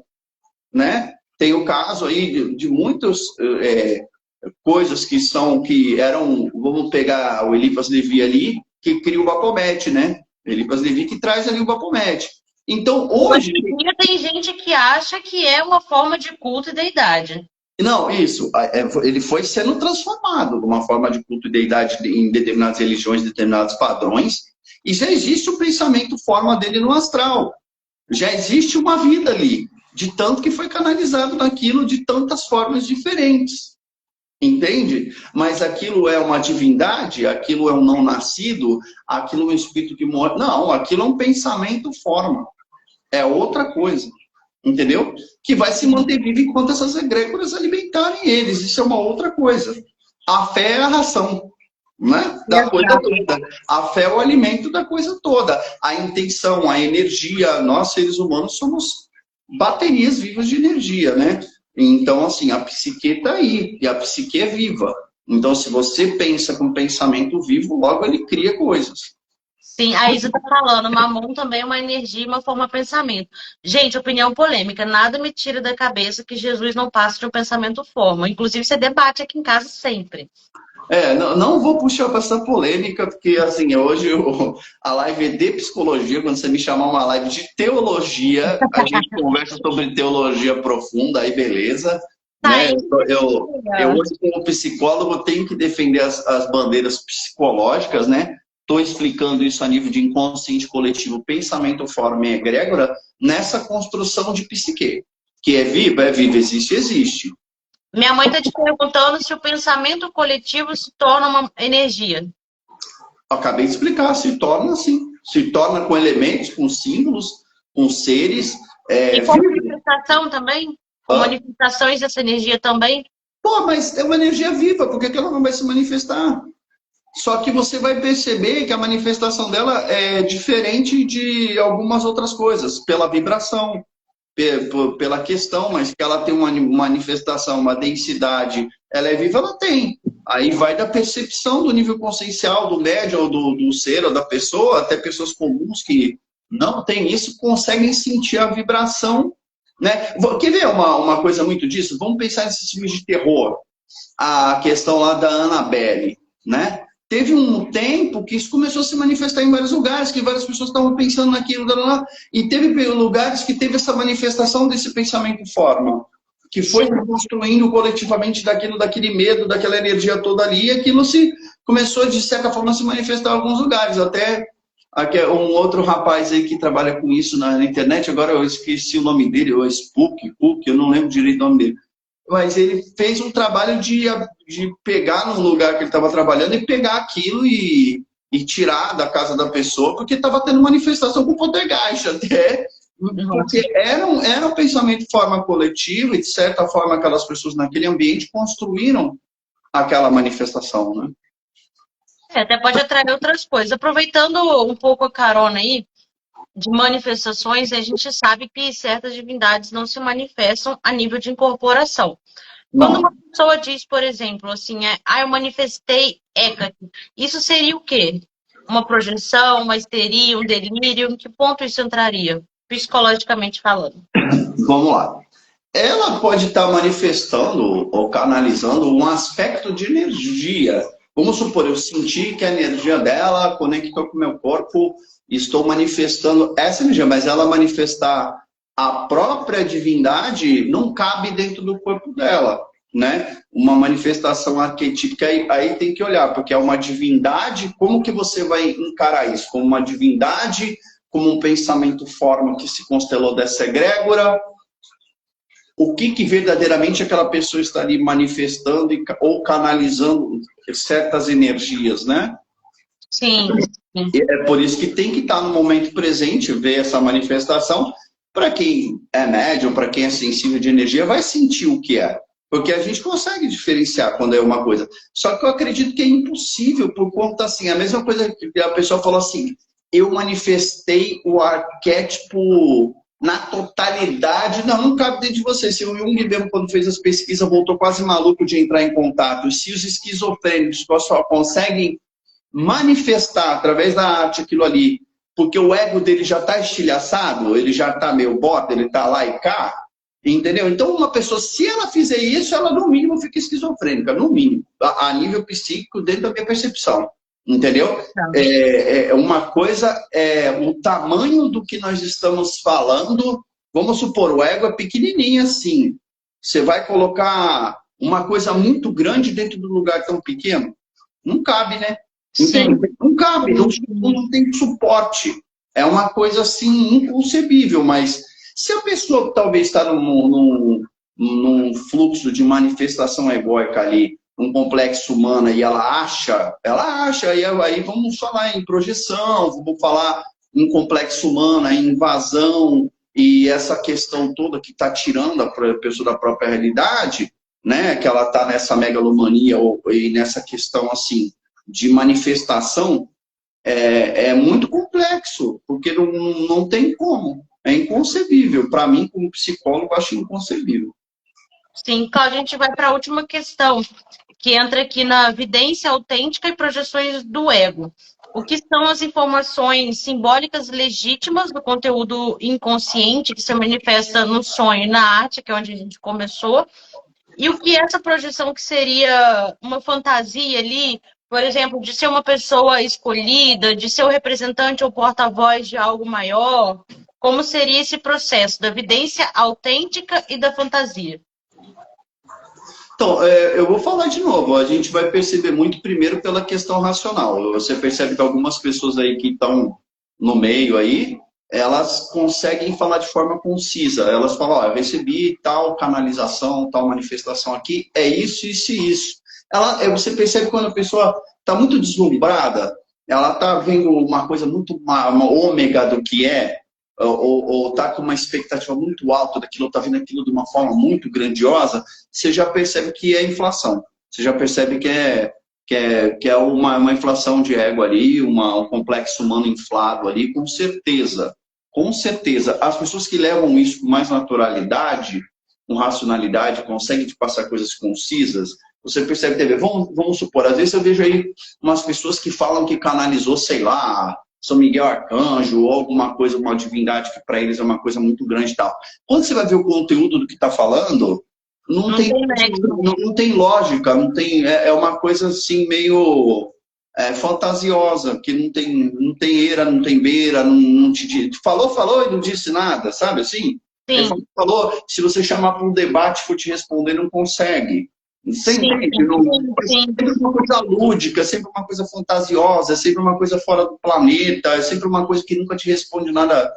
né? Tem o caso aí de muitas coisas que eram, vamos pegar o Eliphas Levi ali, que cria o Baphomet, né? Eliphas Levi que traz ali o Baphomet. Então, hoje tem gente que acha que é uma forma de culto e deidade. Não, isso. Ele foi sendo transformado de uma forma de culto e deidade em determinadas religiões, determinados padrões, e já existe o pensamento forma dele no astral. Já existe uma vida ali, de tanto que foi canalizado naquilo de tantas formas diferentes. Entende? Mas aquilo é uma divindade, aquilo é um não nascido, aquilo é um espírito que morre. Não, aquilo é um pensamento forma. É outra coisa. Entendeu? Que vai se manter vivo enquanto essas egrégoras alimentarem eles. Isso é uma outra coisa. A fé é a ração, né? Da coisa toda. A fé é o alimento da coisa toda. A intenção, a energia, nós seres humanos somos baterias vivas de energia, né? Então, assim, a psique está aí. E a psique é viva. Então, se você pensa com pensamento vivo, logo ele cria coisas. Sim, a Isa está falando, mamon também é uma energia e uma forma de pensamento. Gente, opinião polêmica, nada me tira da cabeça que Jesus não passa de um pensamento forma. Inclusive, você debate aqui em casa sempre. Não vou puxar para essa polêmica, porque assim, hoje a live é de psicologia, quando você me chamar uma live de teologia, a gente conversa sobre teologia profunda, aí beleza. Né? Eu hoje, como psicólogo, tenho que defender as bandeiras psicológicas, né? Estou explicando isso a nível de inconsciente coletivo, pensamento, forma e egrégora, nessa construção de psique. Que é viva, existe, existe. Minha mãe está te perguntando se o pensamento coletivo se torna uma energia. Acabei de explicar, se torna assim. Se torna com elementos, com símbolos, com seres. E com manifestação também? Com manifestações dessa energia também? Pô, mas é uma energia viva, por que ela não vai se manifestar? Só que você vai perceber que a manifestação dela é diferente de algumas outras coisas, pela vibração, pela questão, mas que ela tem uma manifestação, uma densidade, ela é viva, ela tem. Aí vai da percepção do nível consciencial, do médium, ou do ser, ou da pessoa, até pessoas comuns que não têm isso, conseguem sentir a vibração. Né? Quer ver uma coisa muito disso? Vamos pensar nesses filmes de terror. A questão lá da Annabelle, né? Teve um tempo que isso começou a se manifestar em vários lugares, que várias pessoas estavam pensando naquilo, e teve lugares que teve essa manifestação desse pensamento forma, que foi construindo coletivamente daquele medo, daquela energia toda ali, e aquilo começou, de certa forma, a se manifestar em alguns lugares. Até um outro rapaz aí que trabalha com isso na internet, agora eu esqueci o nome dele, o Spook, eu não lembro direito o nome dele. Mas ele fez um trabalho de pegar no lugar que ele estava trabalhando e pegar aquilo e tirar da casa da pessoa, porque estava tendo manifestação com poltergeist até, porque era um pensamento de forma coletiva e, de certa forma, aquelas pessoas naquele ambiente construíram aquela manifestação, né? Até pode atrair outras coisas. Aproveitando um pouco a carona aí, de manifestações, a gente sabe que certas divindades não se manifestam a nível de incorporação. Quando uma Não. pessoa diz, por exemplo, assim, eu manifestei Hecate, isso seria o quê? Uma projeção, uma histeria, um delírio? Em que ponto isso entraria, psicologicamente falando? Vamos lá. Ela pode estar manifestando ou canalizando um aspecto de energia. Vamos supor, eu senti que a energia dela conectou com o meu corpo, estou manifestando essa energia, mas ela manifestar a própria divindade não cabe dentro do corpo dela, né? Uma manifestação arquetípica, aí tem que olhar, porque é uma divindade, como que você vai encarar isso? Como uma divindade, como um pensamento forma que se constelou dessa egrégora, o que verdadeiramente aquela pessoa está ali manifestando ou canalizando certas energias, né? Sim, sim. E é por isso que tem que estar no momento presente, ver essa manifestação. Para quem é médium, para quem é sensível de energia, vai sentir o que é. Porque a gente consegue diferenciar quando é uma coisa. Só que eu acredito que é impossível, por conta assim, a mesma coisa que a pessoa falou assim, eu manifestei o arquétipo na totalidade, não cabe dentro de você. Se o Jung mesmo, quando fez as pesquisas, voltou quase maluco de entrar em contato. Se os esquizofrênicos só conseguem manifestar através da arte aquilo ali, porque o ego dele já está estilhaçado, ele já está meio bota, ele está lá e cá, entendeu? Então uma pessoa, se ela fizer isso, ela no mínimo fica esquizofrênica, no mínimo, a nível psíquico, dentro da minha percepção. Entendeu? Uma coisa é o tamanho do que nós estamos falando. Vamos supor, o ego é pequenininho assim. Você vai colocar uma coisa muito grande dentro de um lugar tão pequeno? Não cabe, né? Entende? Não cabe, não tem suporte. É uma coisa assim inconcebível, mas se a pessoa talvez está num fluxo de manifestação egóica ali, um complexo humano e ela acha, e aí vamos falar em projeção, vamos falar em complexo humano, em invasão, e essa questão toda que está tirando a pessoa da própria realidade, né, que ela está nessa megalomania e nessa questão assim de manifestação, é muito complexo, porque não tem como, é inconcebível. Para mim, como psicólogo, acho inconcebível. Sim, então a gente vai para a última questão, que entra aqui na vidência autêntica e projeções do ego. O que são as informações simbólicas legítimas do conteúdo inconsciente que se manifesta no sonho e na arte, que é onde a gente começou, e o que é essa projeção que seria uma fantasia ali, por exemplo, de ser uma pessoa escolhida, de ser o representante ou porta-voz de algo maior? Como seria esse processo da vidência autêntica e da fantasia? Então, eu vou falar de novo. A gente vai perceber muito primeiro pela questão racional. Você percebe que algumas pessoas aí que estão no meio aí, elas conseguem falar de forma concisa. Elas falam, ó, eu recebi tal canalização, tal manifestação aqui, é isso, isso e isso. Você percebe quando a pessoa está muito deslumbrada, ela está vendo uma coisa muito, uma ômega do que é, ou está com uma expectativa muito alta daquilo, está vendo aquilo de uma forma muito grandiosa, você já percebe que é inflação. Você já percebe que é uma inflação de ego ali, um complexo humano inflado ali, com certeza. Com certeza. As pessoas que levam isso com mais naturalidade, com racionalidade, conseguem te passar coisas concisas, você percebe, TV, vamos supor, às vezes eu vejo aí umas pessoas que falam que canalizou, sei lá, São Miguel Arcanjo, ou alguma coisa, uma divindade que para eles é uma coisa muito grande e tal. Quando você vai ver o conteúdo do que está falando, não tem lógica, não tem, é uma coisa assim meio fantasiosa, que não tem eira, não tem beira, não te falou e não disse nada, sabe assim? Sim. Falou, se você chamar para um debate for te responder, não consegue. Você entende? Sempre uma coisa lúdica, sempre uma coisa fantasiosa, sempre uma coisa fora do planeta, sempre uma coisa que nunca te responde nada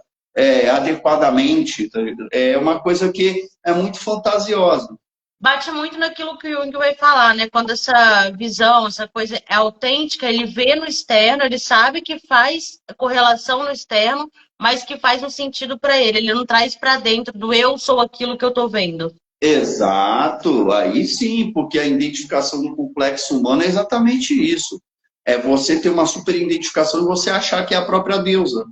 adequadamente. É uma coisa que é muito fantasiosa. Bate muito naquilo que o Jung vai falar, né? Quando essa visão, essa coisa é autêntica, ele vê no externo, ele sabe que faz correlação no externo, mas que faz um sentido para ele. Ele não traz para dentro do eu sou aquilo que eu estou vendo. Exato, aí sim, porque a identificação do complexo humano é exatamente isso. É você ter uma super identificação e você achar que é a própria deusa.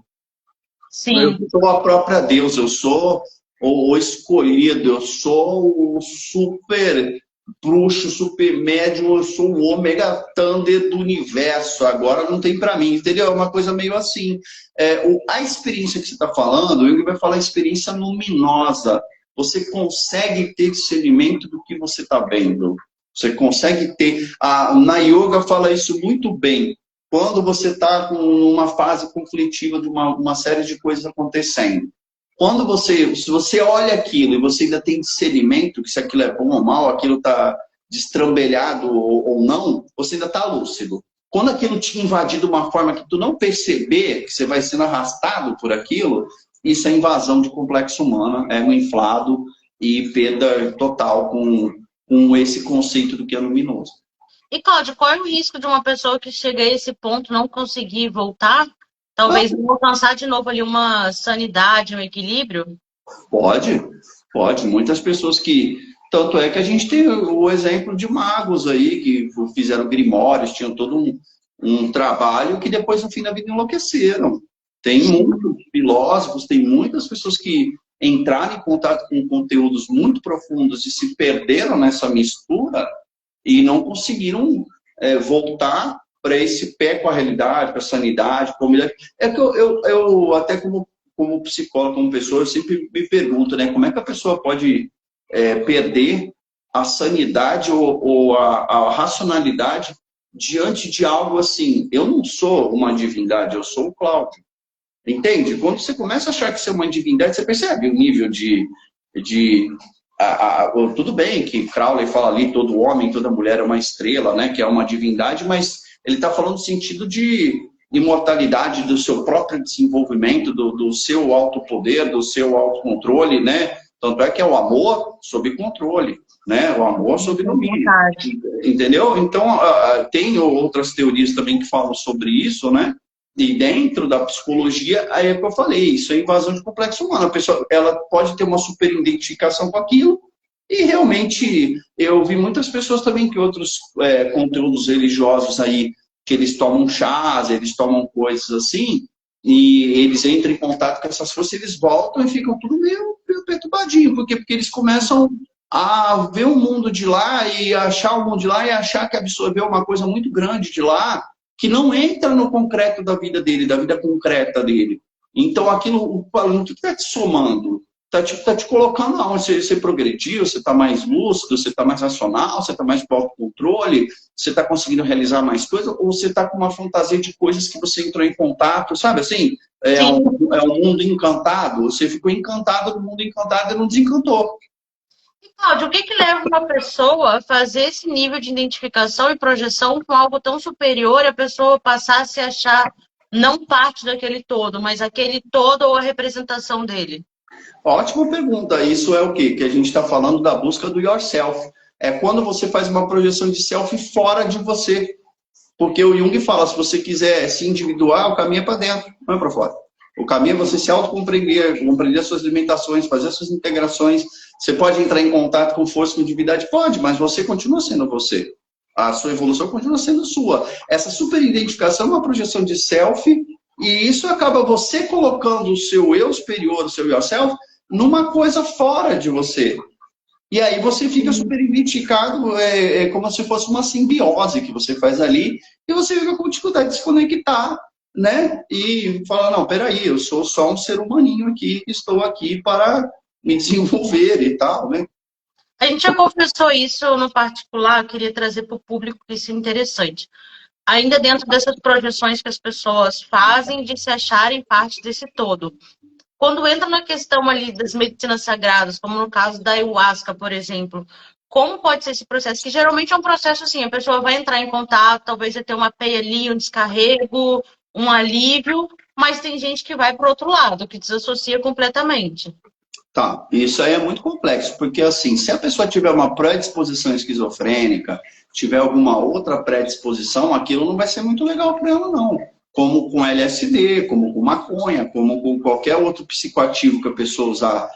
Eu Sim. sou a própria Deus, eu sou o escolhido, eu sou o super bruxo, super médium, eu sou o Omega Thunder do universo, agora não tem para mim, entendeu? É uma coisa meio assim. A experiência que você está falando, o Jung vai falar experiência luminosa. Você consegue ter discernimento do que você está vendo. Você consegue ter... Na yoga fala isso muito bem. Quando você está com uma fase conflitiva de uma série de coisas acontecendo. Se você olha aquilo e você ainda tem discernimento, que se aquilo é bom ou mal, aquilo está destrambelhado ou não, você ainda está lúcido. Quando aquilo te invadir de uma forma que tu não perceber, que você vai sendo arrastado por aquilo, isso é invasão de complexo humano, é um inflado e perda total com esse conceito do que é luminoso. E, Cláudio, qual é o risco de uma pessoa que chega a esse ponto não conseguir voltar? Ah, Talvez não alcançar de novo ali uma sanidade, um equilíbrio? pode, pode. Muitas pessoas que... Tanto é que a gente tem o exemplo de magos aí, que fizeram grimórios, tinham todo um trabalho que depois, no fim da vida, enlouqueceram. Tem muitos filósofos, tem muitas pessoas que entraram em contato com conteúdos muito profundos e se perderam nessa mistura e não conseguiram voltar para esse pé com a realidade, para a sanidade, para a... É que eu até como psicólogo, como pessoa, eu sempre me pergunto, né, como é que a pessoa pode perder a sanidade ou a racionalidade diante de algo assim. Eu não sou uma divindade, eu sou o Cláudio. Entende? Quando você começa a achar que você é uma divindade, você percebe o nível de tudo bem que Crowley fala ali, todo homem, toda mulher é uma estrela, né, que é uma divindade, mas ele está falando no sentido de imortalidade do seu próprio desenvolvimento, do seu autopoder, do seu autocontrole, né? Tanto é que é o amor sob controle, né? O amor sob domínio. Entendeu? Então, tem outras teorias também que falam sobre isso, né? E dentro da psicologia, aí é que eu falei, isso é invasão de complexo humano. A pessoa, ela pode ter uma super identificação com aquilo, e realmente eu vi muitas pessoas também que outros conteúdos religiosos aí, que eles tomam chás, eles tomam coisas assim, e eles entram em contato com essas forças, eles voltam e ficam tudo meio perturbadinho. Por quê? Porque eles começam a ver o mundo de lá e achar o mundo de lá e achar que absorveu uma coisa muito grande de lá, que não entra no concreto da vida dele, da vida concreta dele. Então, aquilo, o que está te somando? Está te colocando aonde você progrediu, você está mais lúcido, você está mais racional, você está mais para controle, você está conseguindo realizar mais coisas, ou você está com uma fantasia de coisas que você entrou em contato, sabe assim? É um mundo encantado, você ficou encantado no mundo encantado e não desencantou. Cláudio, o que que leva uma pessoa a fazer esse nível de identificação e projeção com algo tão superior e a pessoa passar a se achar não parte daquele todo, mas aquele todo ou a representação dele? Ótima pergunta. Isso é o quê? Que a gente está falando da busca do yourself. É quando você faz uma projeção de self fora de você. Porque o Jung fala, se você quiser se individuar, o caminho é para dentro, não é para fora. O caminho é você se autocompreender, compreender as suas limitações, fazer as suas integrações. Você pode entrar em contato com força, com divindade? Pode, mas você continua sendo você. A sua evolução continua sendo sua. Essa superidentificação é uma projeção de self, e isso acaba você colocando o seu eu superior, o seu yourself, numa coisa fora de você. E aí você fica super identificado, como se fosse uma simbiose que você faz ali, e você fica com dificuldade de se conectar, né? E fala, não, peraí, eu sou só um ser humaninho aqui, estou aqui para me desenvolver e tal, né? A gente já conversou isso no particular, eu queria trazer para o público isso é interessante. Ainda dentro dessas projeções que as pessoas fazem de se acharem parte desse todo. Quando entra na questão ali das medicinas sagradas, como no caso da ayahuasca, por exemplo, como pode ser esse processo? Que geralmente é um processo assim, a pessoa vai entrar em contato, talvez vai ter uma peia ali, um descarrego, um alívio, mas tem gente que vai para o outro lado, que desassocia completamente. Tá, isso aí é muito complexo, porque assim, se a pessoa tiver uma predisposição esquizofrênica, tiver alguma outra predisposição, aquilo não vai ser muito legal para ela, não. Como com LSD, como com maconha, como com qualquer outro psicoativo que a pessoa usar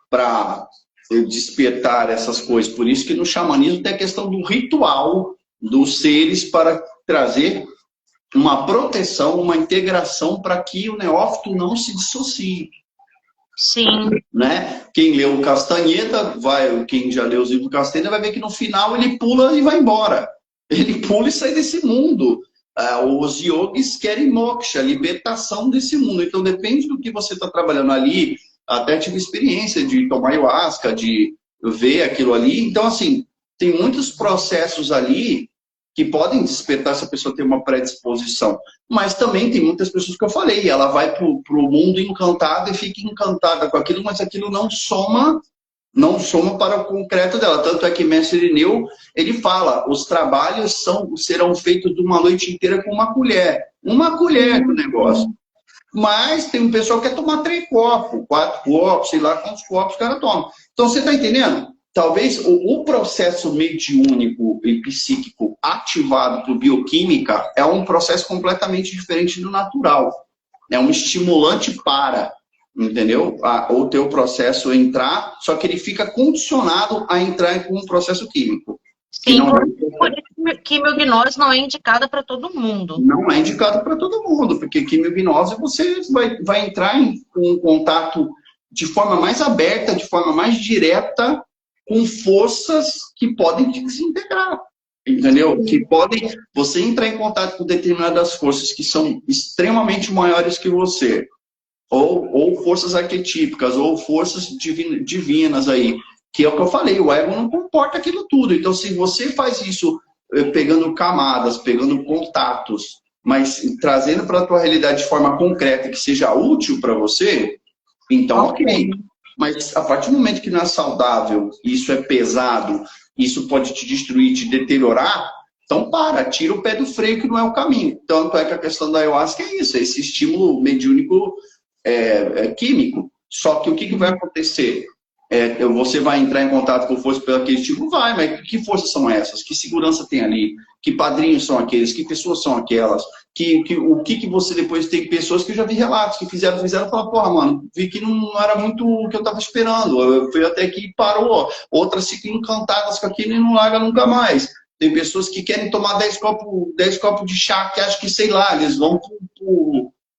para despertar essas coisas. Por isso que no xamanismo tem a questão do ritual dos seres para trazer uma proteção, uma integração para que o neófito não se dissocie. Sim. Né? Quem leu o Castanheda, quem já leu os livros do Castanheda, vai ver que no final ele pula e vai embora. Ele pula e sai desse mundo. Os yogis querem moksha, libertação desse mundo. Então depende do que você está trabalhando ali. Até tive experiência de tomar ayahuasca, de ver aquilo ali. Então, assim, tem muitos processos ali que podem despertar se a pessoa tem uma predisposição. Mas também tem muitas pessoas que eu falei, ela vai para o mundo encantado e fica encantada com aquilo, mas aquilo não soma para o concreto dela. Tanto é que Mestre Irineu, ele fala, os trabalhos serão feitos de uma noite inteira com uma colher. Uma colher do negócio. Mas tem um pessoal que quer tomar 3 copos, 4 copos, sei lá quantos copos o cara toma. Então, você está entendendo? Talvez o processo mediúnico e psíquico ativado por bioquímica é um processo completamente diferente do natural. É um estimulante para, entendeu? O teu processo entrar, só que ele fica condicionado a entrar com um processo químico. Sim, por isso que quimiognose não é indicada para todo mundo. Não é indicado para todo mundo, porque quimiognose você vai entrar em contato de forma mais aberta, de forma mais direta, com forças que podem te desintegrar, entendeu? Que podem, você entrar em contato com determinadas forças que são extremamente maiores que você, ou forças arquetípicas, ou forças divinas aí, que é o que eu falei, o ego não comporta aquilo tudo. Então, se você faz isso pegando camadas, pegando contatos, mas trazendo para a tua realidade de forma concreta, que seja útil para você, então ok. Mas a partir do momento que não é saudável, isso é pesado, isso pode te destruir, te deteriorar, então tira o pé do freio que não é o caminho. Tanto é que a questão da ayahuasca é isso, é esse estímulo mediúnico químico. Só que o que vai acontecer? Você vai entrar em contato com forças pelo aquele tipo? Vai, mas que forças são essas? Que segurança tem ali? Que padrinhos são aqueles? Que pessoas são aquelas? O que você depois tem pessoas que eu já vi relatos que fizeram e falaram, porra, mano, vi que não era muito o que eu tava esperando. Eu fui até aqui e parou. Outras ficam encantadas com aquilo e não larga nunca mais. Tem pessoas que querem tomar 10 copos de chá, que acham que, sei lá, eles vão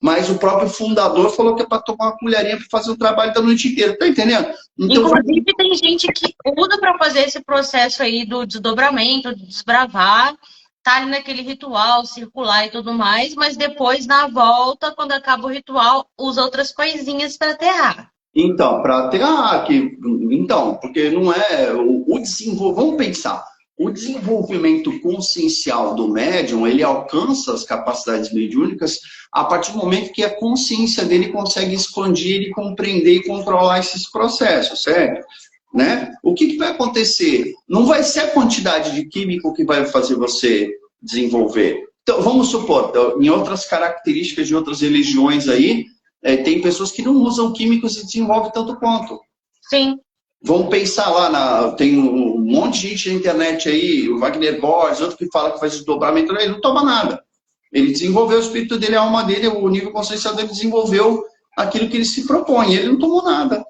mas o próprio fundador falou que é para tomar uma colherinha para fazer o trabalho da noite inteira. Tá entendendo? Então, inclusive, tem gente que usa para fazer esse processo aí do desdobramento, de desbravar, tá ali naquele ritual circular e tudo mais, mas depois, na volta, quando acaba o ritual, usa outras coisinhas para aterrar. Então, para aterrar, porque não é o desenvolvimento. Vamos pensar. O desenvolvimento consciencial do médium, ele alcança as capacidades mediúnicas a partir do momento que a consciência dele consegue expandir e compreender e controlar esses processos, certo? Né? O que vai acontecer? Não vai ser a quantidade de químico que vai fazer você desenvolver. Então, vamos supor, em outras características de outras religiões aí, tem pessoas que não usam químicos e desenvolvem tanto quanto. Sim. Vamos pensar lá, tem um monte de gente na internet aí, o Wagner Borges, outro que fala que faz desdobramento, ele não toma nada. Ele desenvolveu o espírito dele, a alma dele, o nível consciencial dele desenvolveu aquilo que ele se propõe. Ele não tomou nada.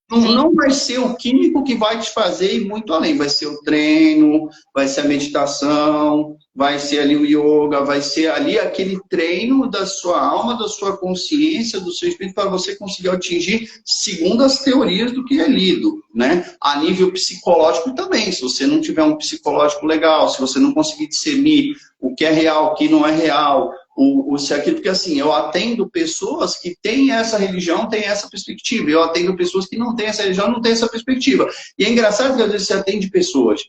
Não vai ser o químico que vai te fazer ir muito além. Vai ser o treino, vai ser a meditação, vai ser ali o yoga, vai ser ali aquele treino da sua alma, da sua consciência, do seu espírito, para você conseguir atingir segundo as teorias do que é lido, né? A nível psicológico também. Se você não tiver um psicológico legal, se você não conseguir discernir o que é real, o que não é real, porque assim, eu atendo pessoas que têm essa religião, têm essa perspectiva. Eu atendo pessoas que não têm essa religião, não têm essa perspectiva. E é engraçado que às vezes você atende pessoas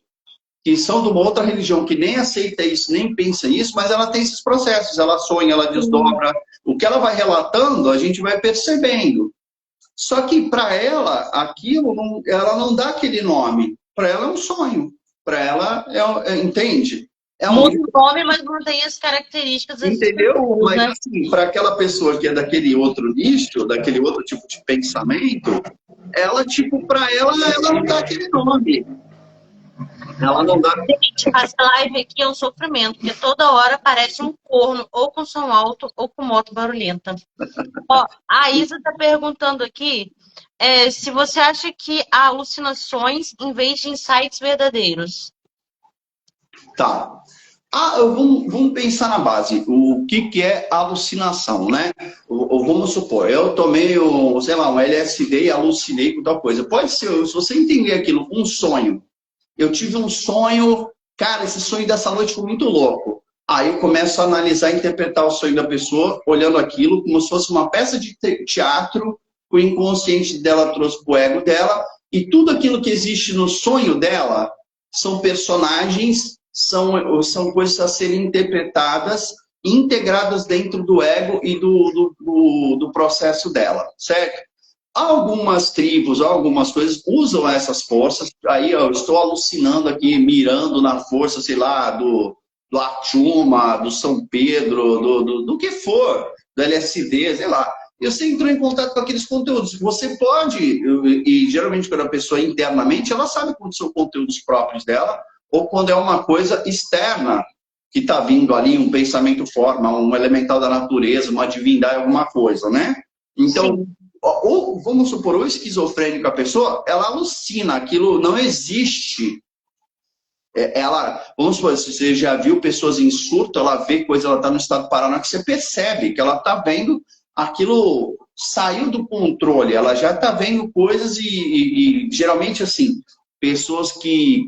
que são de uma outra religião, que nem aceita isso, nem pensa isso, mas ela tem esses processos, ela sonha, ela desdobra. O que ela vai relatando, a gente vai percebendo. Só que para ela, aquilo, ela não dá aquele nome. Para ela é um sonho. Para ela, entende? Muda o nome, mas mantém as características. Entendeu? Mas assim, para aquela pessoa que é daquele outro nicho, daquele outro tipo de pensamento, ela, para ela não dá aquele nome. Ela não dá. Gente, essa live aqui é um sofrimento, porque toda hora aparece um corno, ou com som alto, ou com moto barulhenta. Ó, a Isa está perguntando aqui se você acha que há alucinações em vez de insights verdadeiros. Tá. Vamos pensar na base. O que é alucinação, né? Vamos supor, eu tomei, sei lá, um LSD e alucinei com tal coisa. Pode ser, se você entender aquilo, um sonho. Eu tive um sonho, cara, esse sonho dessa noite foi muito louco. Aí eu começo a analisar e interpretar o sonho da pessoa, olhando aquilo como se fosse uma peça de teatro que o inconsciente dela trouxe para o ego dela, e tudo aquilo que existe no sonho dela são personagens, são coisas a serem interpretadas, integradas dentro do ego e do processo dela, certo? Algumas tribos, algumas coisas usam essas forças. Aí eu estou alucinando aqui, mirando na força, sei lá, do Atuma, do São Pedro, do que for, do LSD, sei lá. E você entrou em contato com aqueles conteúdos. Você pode, e geralmente quando a pessoa internamente, ela sabe quando são conteúdos próprios dela, ou quando é uma coisa externa que está vindo ali, um pensamento forma, um elemental da natureza, uma divindade, alguma coisa, né? Então, sim. Ou, vamos supor, o esquizofrênico, a pessoa, ela alucina, aquilo não existe. Vamos supor, se você já viu pessoas em surto, ela vê coisa, ela está no estado paranoico, que você percebe que ela está vendo aquilo saiu do controle, ela já está vendo coisas e geralmente assim, pessoas que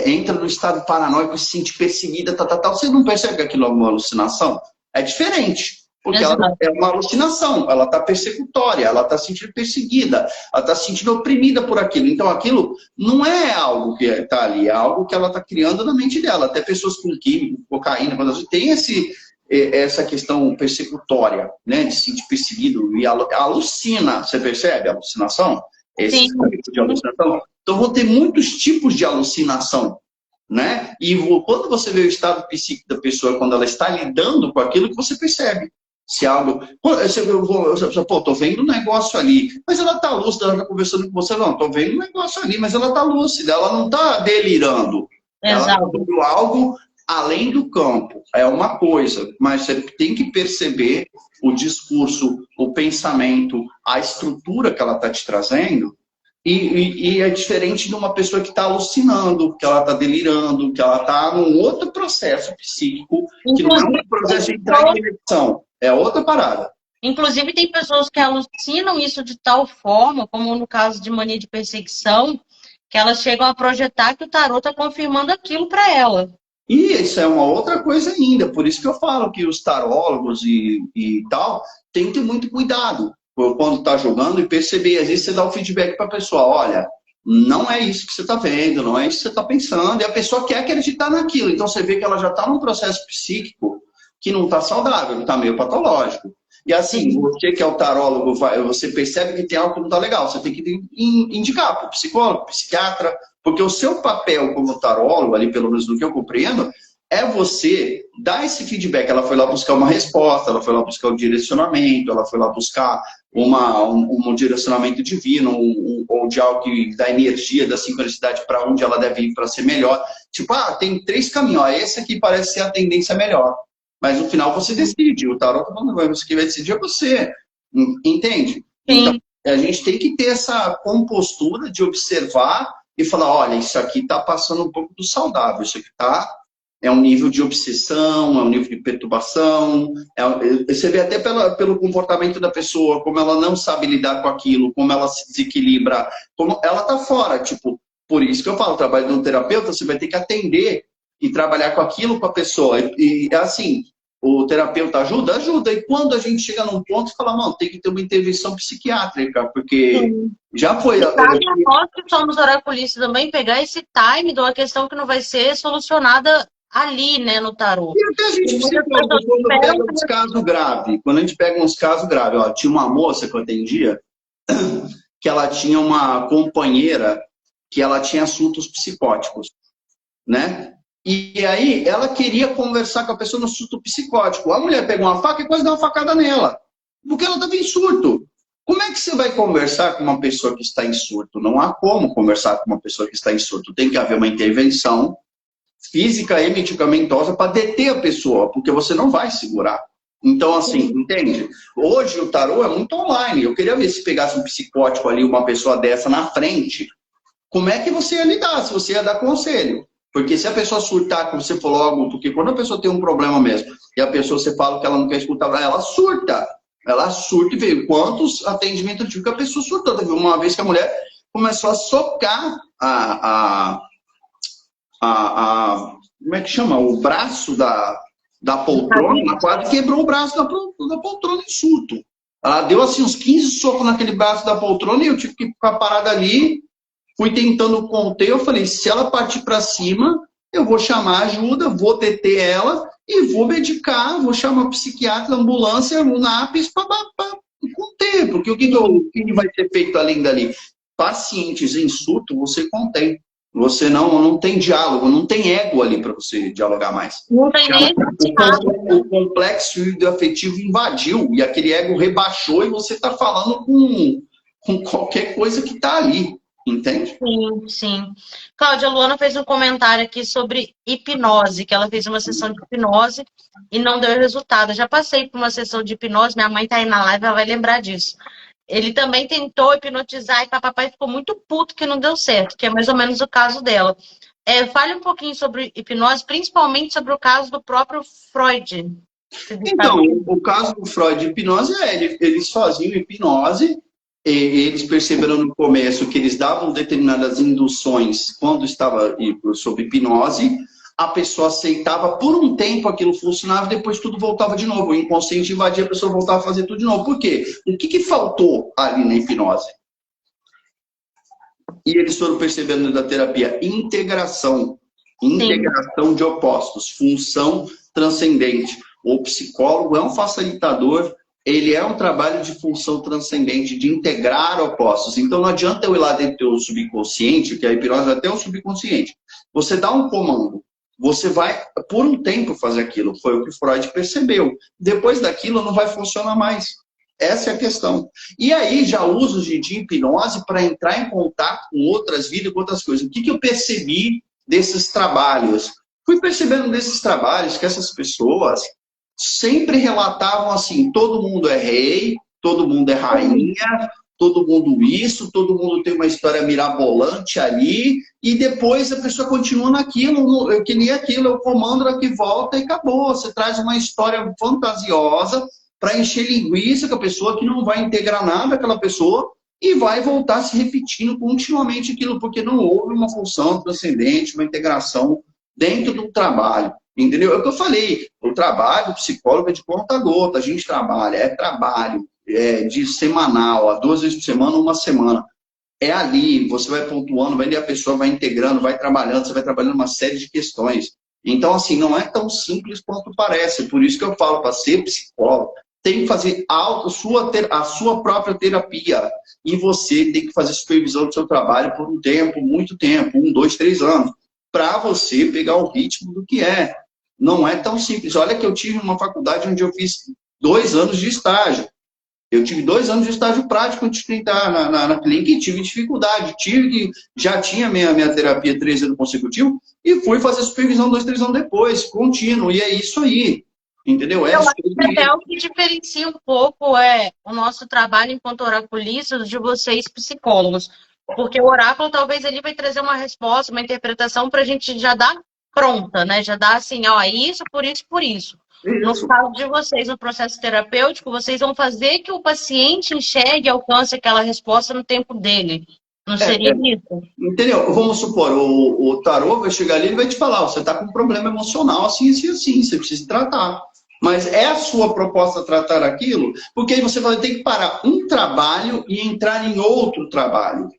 entram no estado paranoico e se sentem perseguida, você não percebe que aquilo é uma alucinação? É diferente. Porque ela é uma alucinação, ela está persecutória, ela está se sentindo perseguida, ela está se sentindo oprimida por aquilo. Então, aquilo não é algo que está ali, é algo que ela está criando na mente dela. Até pessoas com químico, cocaína, tem essa questão persecutória, né, de se sentir perseguido e alucina. Você percebe a alucinação? Esse tipo de alucinação. Então, vão ter muitos tipos de alucinação. Né? E quando você vê o estado psíquico da pessoa, quando ela está lidando com aquilo, que você percebe. Se algo. Tô vendo um negócio ali, mas ela está lúcida, ela está conversando com você. Não, tô vendo um negócio ali, mas ela está lúcida, ela não está delirando. Exato. Ela está vendo algo além do campo. É uma coisa, mas você tem que perceber o discurso, o pensamento, a estrutura que ela está te trazendo. E é diferente de uma pessoa que está alucinando, que ela está delirando, que ela está num outro processo psíquico, que não é um processo de entrar em direção, é outra parada. Inclusive, tem pessoas que alucinam isso de tal forma, como no caso de mania de perseguição, que elas chegam a projetar que o tarô está confirmando aquilo para ela. E isso é uma outra coisa ainda, por isso que eu falo que os tarólogos e tal, tem que ter muito cuidado quando está jogando e perceber. Às vezes você dá um feedback para a pessoa, olha, não é isso que você está vendo, não é isso que você está pensando, e a pessoa quer acreditar naquilo. Então você vê que ela já está num processo psíquico que não está saudável, está meio patológico. E assim, você que é o tarólogo, você percebe que tem algo que não está legal, você tem que indicar para o psicólogo, psiquiatra, porque o seu papel como tarólogo, ali pelo menos do que eu compreendo, é você dar esse feedback. Ela foi lá buscar uma resposta, ela foi lá buscar um direcionamento, ela foi lá buscar um direcionamento divino, ou de algo da energia, da sincronicidade para onde ela deve ir para ser melhor. Tipo, tem 3 caminhos, esse aqui parece ser a tendência melhor. Mas no final você decide, o tarot tá falando, você que vai decidir é você. Entende? Sim. Então, a gente tem que ter essa compostura de observar e falar, olha, isso aqui está passando um pouco do saudável, isso aqui é um nível de obsessão, é um nível de perturbação. Você vê até pelo comportamento da pessoa, como ela não sabe lidar com aquilo, como ela se desequilibra, como ela está fora. Tipo, por isso que eu falo, o trabalho de um terapeuta, você vai ter que atender e trabalhar com aquilo com a pessoa. E assim, o terapeuta ajuda? Ajuda. E quando a gente chega num ponto e fala, mano, tem que ter uma intervenção psiquiátrica, porque já foi... Nós que somos oraculistas também, pegar esse time de uma questão que não vai ser solucionada ali, né, no tarô. E até a gente psicólogo, quando pega uns casos graves, quando a gente pega uns casos graves, ó, tinha uma moça que eu atendia, que ela tinha uma companheira que ela tinha assuntos psicóticos, né? E aí ela queria conversar com a pessoa no surto psicótico. A mulher pegou uma faca e quase deu uma facada nela, porque ela estava em surto. Como é que você vai conversar com uma pessoa que está em surto? Não há como conversar com uma pessoa que está em surto. Tem que haver uma intervenção física e medicamentosa para deter a pessoa, porque você não vai segurar. Então, assim, entende? Hoje o tarô é muito online. Eu queria ver se pegasse um psicótico ali, uma pessoa dessa na frente, como é que você ia lidar, se você ia dar conselho. Porque se a pessoa surtar, como você falou, algo, porque quando a pessoa tem um problema mesmo, e a pessoa, você fala que ela não quer escutar, ela surta. Ela surta e veio. Quantos atendimentos eu tive que a pessoa surtou? Teve uma vez que a mulher começou a socar como é que chama? O braço da poltrona, quase quebrou o braço da poltrona em surto. Ela deu assim uns 15 socos naquele braço da poltrona e eu tive que ficar parada ali. Fui tentando conter, eu falei, se ela partir para cima, eu vou chamar ajuda, vou deter ela e vou medicar, vou chamar psiquiatra, ambulância, o NAPS para conter, porque o que vai ser feito além dali? Pacientes em surto, você contém. Você não tem diálogo, não tem ego ali para você dialogar mais. Não tem nem o complexo afetivo invadiu e aquele ego rebaixou e você está falando com qualquer coisa que está ali. Entende? Sim, sim. Cláudia, a Luana fez um comentário aqui sobre hipnose, que ela fez uma sessão de hipnose e não deu resultado. Eu já passei por uma sessão de hipnose, minha mãe tá aí na live, ela vai lembrar disso. Ele também tentou hipnotizar e papai ficou muito puto que não deu certo, que é mais ou menos o caso dela. Fale um pouquinho sobre hipnose, principalmente sobre o caso do próprio Freud. Então, o caso do Freud de hipnose eles faziam hipnose. Eles perceberam no começo que eles davam determinadas induções quando estava sob hipnose, a pessoa aceitava, por um tempo aquilo funcionava, depois tudo voltava de novo. O inconsciente invadia, a pessoa voltava a fazer tudo de novo. Por quê? O que faltou ali na hipnose? E eles foram percebendo da terapia integração. Integração de opostos, função transcendente. O psicólogo é um facilitador. Ele é um trabalho de função transcendente, de integrar opostos. Então não adianta eu ir lá dentro do teu subconsciente, que a hipnose é até o subconsciente. Você dá um comando, você vai, por um tempo, fazer aquilo. Foi o que Freud percebeu. Depois daquilo não vai funcionar mais. Essa é a questão. E aí já uso de hipnose para entrar em contato com outras vidas, com outras coisas. O que eu percebi desses trabalhos? Fui percebendo desses trabalhos que essas pessoas sempre relatavam assim, todo mundo é rei, todo mundo é rainha, todo mundo isso, todo mundo tem uma história mirabolante ali, e depois a pessoa continua naquilo, eu queria aquilo, eu comando ela que volta e acabou. Você traz uma história fantasiosa para encher linguiça com a pessoa que não vai integrar nada aquela pessoa e vai voltar se repetindo continuamente aquilo, porque não houve uma função transcendente, uma integração dentro do trabalho. Entendeu? É o que eu falei, o trabalho do psicólogo é de conta gota, a gente trabalha, é trabalho de semanal, 2 vezes por semana, uma semana. É ali, você vai pontuando, vai ali a pessoa vai integrando, vai trabalhando, você vai trabalhando uma série de questões. Então, assim, não é tão simples quanto parece. Por isso que eu falo, para ser psicólogo, tem que fazer a sua própria terapia. E você tem que fazer supervisão do seu trabalho por um tempo, muito tempo, 1, 2, 3 anos, para você pegar o ritmo do que é. Não é tão simples. Olha que eu tive uma faculdade onde eu fiz 2 anos de estágio. Eu tive 2 anos de estágio prático antes de entrar na clínica e tive dificuldade. Já tinha minha terapia 3 anos consecutivos e fui fazer supervisão 2, 3 anos depois, contínuo. E é isso aí. Entendeu? Eu acho que até o que diferencia um pouco o nosso trabalho enquanto oraculistas de vocês psicólogos. Porque o oráculo talvez ele vai trazer uma resposta, uma interpretação para a gente já dar pronta, né? Já dar assim, ó, isso, por isso, por isso. No caso de vocês, no processo terapêutico, vocês vão fazer que o paciente enxergue e alcance aquela resposta no tempo dele. Não seria isso? Entendeu? Vamos supor, o tarô vai chegar ali e vai te falar, você está com um problema emocional assim, assim, assim, você precisa tratar. Mas é a sua proposta tratar aquilo? Porque aí você vai ter que parar um trabalho e entrar em outro trabalho.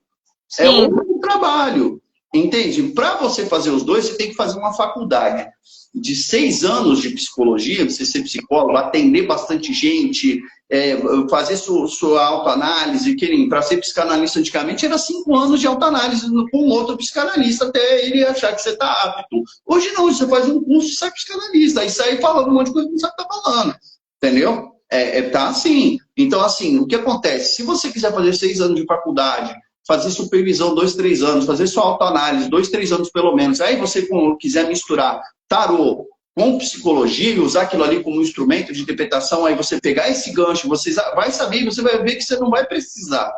Sim. É outro trabalho. Entende? Para você fazer os dois, você tem que fazer uma faculdade de 6 anos de psicologia, você ser psicólogo, atender bastante gente, fazer sua autoanálise. Para ser psicanalista antigamente era 5 anos de autoanálise com outro psicanalista até ele achar que você está apto. Hoje não, você faz um curso e sai psicanalista, aí sai falando um monte de coisa que não sabe o que está falando. Entendeu? Tá assim. Então, assim, o que acontece? Se você quiser fazer 6 anos de faculdade, fazer supervisão 2, 3 anos, fazer sua autoanálise 2, 3 anos pelo menos, aí você quiser misturar tarô com psicologia e usar aquilo ali como instrumento de interpretação, aí você pegar esse gancho, você vai saber e você vai ver que você não vai precisar.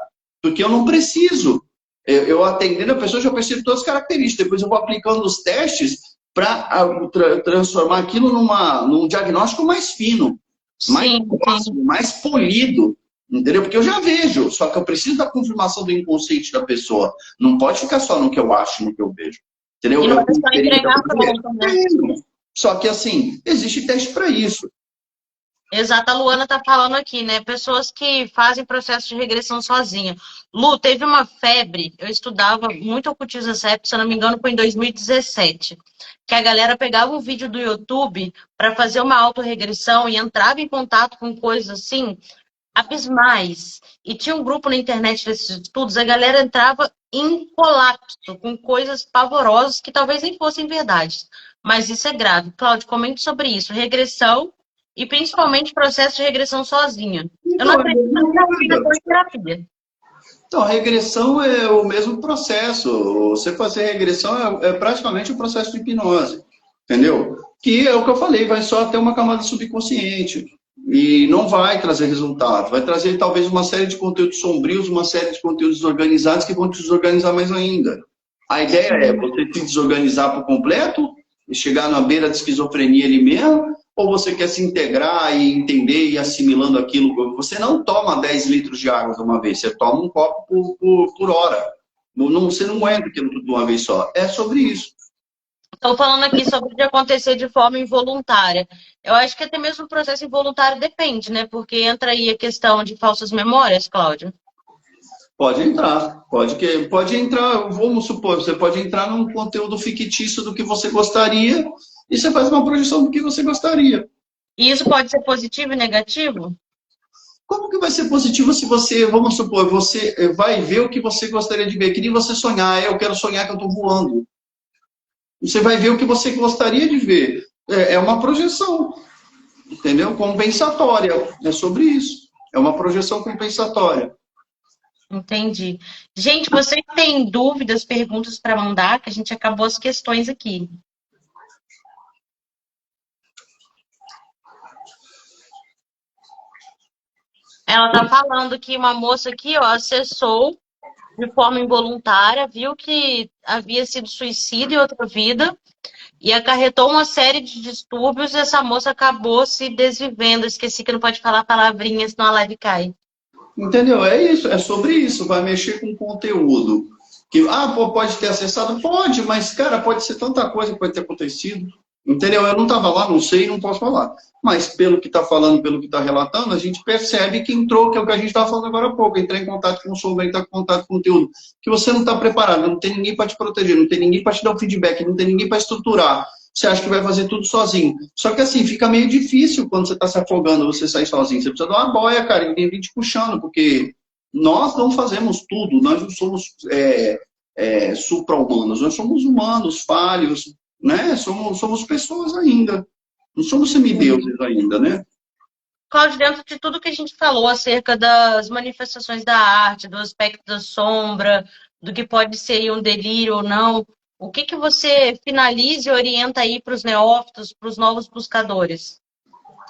Porque eu não preciso. Eu atendendo a pessoa, já percebo todas as características. Depois eu vou aplicando os testes para transformar aquilo num diagnóstico mais fino, mais Sim, sim. próximo, mais polido. Entendeu? Porque eu já vejo, só que eu preciso da confirmação do inconsciente da pessoa. Não pode ficar só no que eu acho, no que eu vejo. Entendeu? E não Eu é tenho só experiência entregar para dizer, pronto, né? tenho. Só que assim, existe teste para isso. Exato, a Luana tá falando aqui, né? Pessoas que fazem processo de regressão sozinha. Lu, teve uma febre, eu estudava muito ocultismo nessa época, se eu não me engano, foi em 2017, que a galera pegava um vídeo do YouTube para fazer uma autorregressão e entrava em contato com coisas assim, abismais. E tinha um grupo na internet desses estudos, a galera entrava em colapso, com coisas pavorosas que talvez nem fossem verdade. Mas isso é grave. Cláudio, comente sobre isso. Regressão e principalmente processo de regressão sozinha. Eu não Então, é a acredito mesma na coisa. terapia. Então, a regressão é o mesmo processo. Você fazer regressão é praticamente um processo de hipnose, entendeu? Que é o que eu falei, vai só ter uma camada subconsciente e não vai trazer resultado. Vai trazer talvez uma série de conteúdos sombrios, uma série de conteúdos desorganizados que vão te desorganizar mais ainda. A ideia é você se desorganizar por completo e chegar na beira de esquizofrenia ali mesmo, ou você quer se integrar e entender e assimilando aquilo? Você não toma 10 litros de água de uma vez, você toma um copo por hora. Não, você não aguenta aquilo tudo de uma vez só. É sobre isso. Estou falando aqui sobre o de acontecer de forma involuntária. Eu acho que até mesmo o processo involuntário depende, né? Porque entra aí a questão de falsas memórias, Cláudio. Pode entrar, vamos supor, você pode entrar num conteúdo fictício do que você gostaria e você faz uma projeção do que você gostaria. E isso pode ser positivo e negativo? Como que vai ser positivo se você, vamos supor, você vai ver o que você gostaria de ver? Que nem você sonhar, eu quero sonhar que eu estou voando. Você vai ver o que você gostaria de ver. É uma projeção, entendeu? Compensatória. É sobre isso. É uma projeção compensatória. Entendi. Gente, vocês têm dúvidas, perguntas para mandar? Que a gente acabou as questões aqui. Ela tá falando que uma moça aqui, ó, acessou de forma involuntária, viu que havia sido suicídio em outra vida e acarretou uma série de distúrbios e essa moça acabou se desvivendo. Esqueci que não pode falar palavrinhas, senão a live cai. Entendeu? É isso, é sobre isso. Vai mexer com conteúdo. Que, pode ter acessado? Pode, mas, cara, pode ser tanta coisa que pode ter acontecido. Entendeu? Eu não estava lá, não sei, não posso falar. Mas pelo que está falando, pelo que está relatando, a gente percebe que entrou, que é o que a gente estava falando agora há pouco, entrar em contato com o software, entrar em contato com o conteúdo. Que você não está preparado, não tem ninguém para te proteger, não tem ninguém para te dar o feedback, não tem ninguém para estruturar. Você acha que vai fazer tudo sozinho. Só que assim, fica meio difícil quando você está se afogando, você sair sozinho. Você precisa de uma boia, cara, e ninguém vem te puxando, porque nós não fazemos tudo, nós não somos supra-humanos, nós somos humanos, falhos, né? Somos pessoas ainda. Não somos semideuses ainda, né? Cláudio, dentro de tudo que a gente falou acerca das manifestações da arte, do aspecto da sombra, do que pode ser um delírio ou não, o que que você finaliza e orienta aí para os neófitos, para os novos buscadores?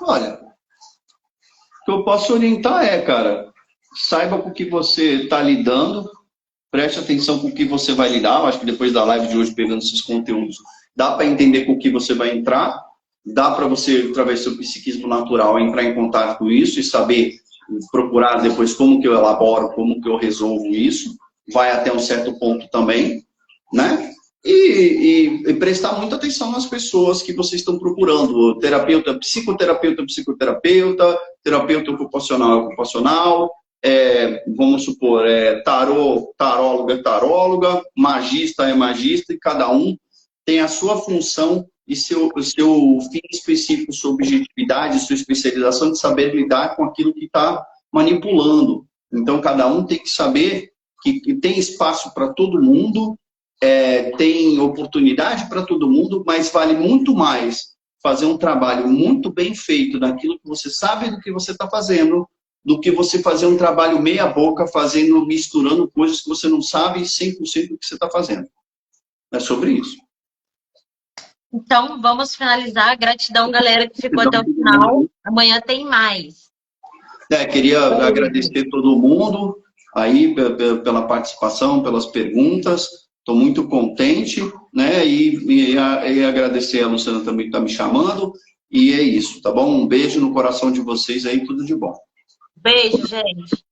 Olha, o que eu posso orientar cara, saiba com o que você está lidando, preste atenção com o que você vai lidar. Eu acho que depois da live de hoje, pegando esses conteúdos, dá para entender com o que você vai entrar, dá para você, através do seu psiquismo natural, entrar em contato com isso e saber procurar depois como que eu elaboro, como que eu resolvo isso. Vai até um certo ponto também, né? E prestar muita atenção nas pessoas que vocês estão procurando. Terapeuta, psicoterapeuta, psicoterapeuta, terapeuta ocupacional, vamos supor, taróloga, taróloga, magista é magista, e cada um tem a sua função e seu fim específico, sua objetividade, sua especialização de saber lidar com aquilo que está manipulando. Então, cada um tem que saber que tem espaço para todo mundo, tem oportunidade para todo mundo, mas vale muito mais fazer um trabalho muito bem feito daquilo que você sabe do que você está fazendo, do que você fazer um trabalho meia boca, misturando coisas que você não sabe 100% do que você está fazendo. É sobre isso. Então, vamos finalizar. Gratidão, galera, que ficou até o final. Amanhã tem mais. Queria agradecer todo mundo. aí pela participação, pelas perguntas. Estou muito contente, né? E agradecer a Luciana também que está me chamando. E é isso, tá bom? Um beijo no coração de vocês aí, tudo de bom. Beijo, gente.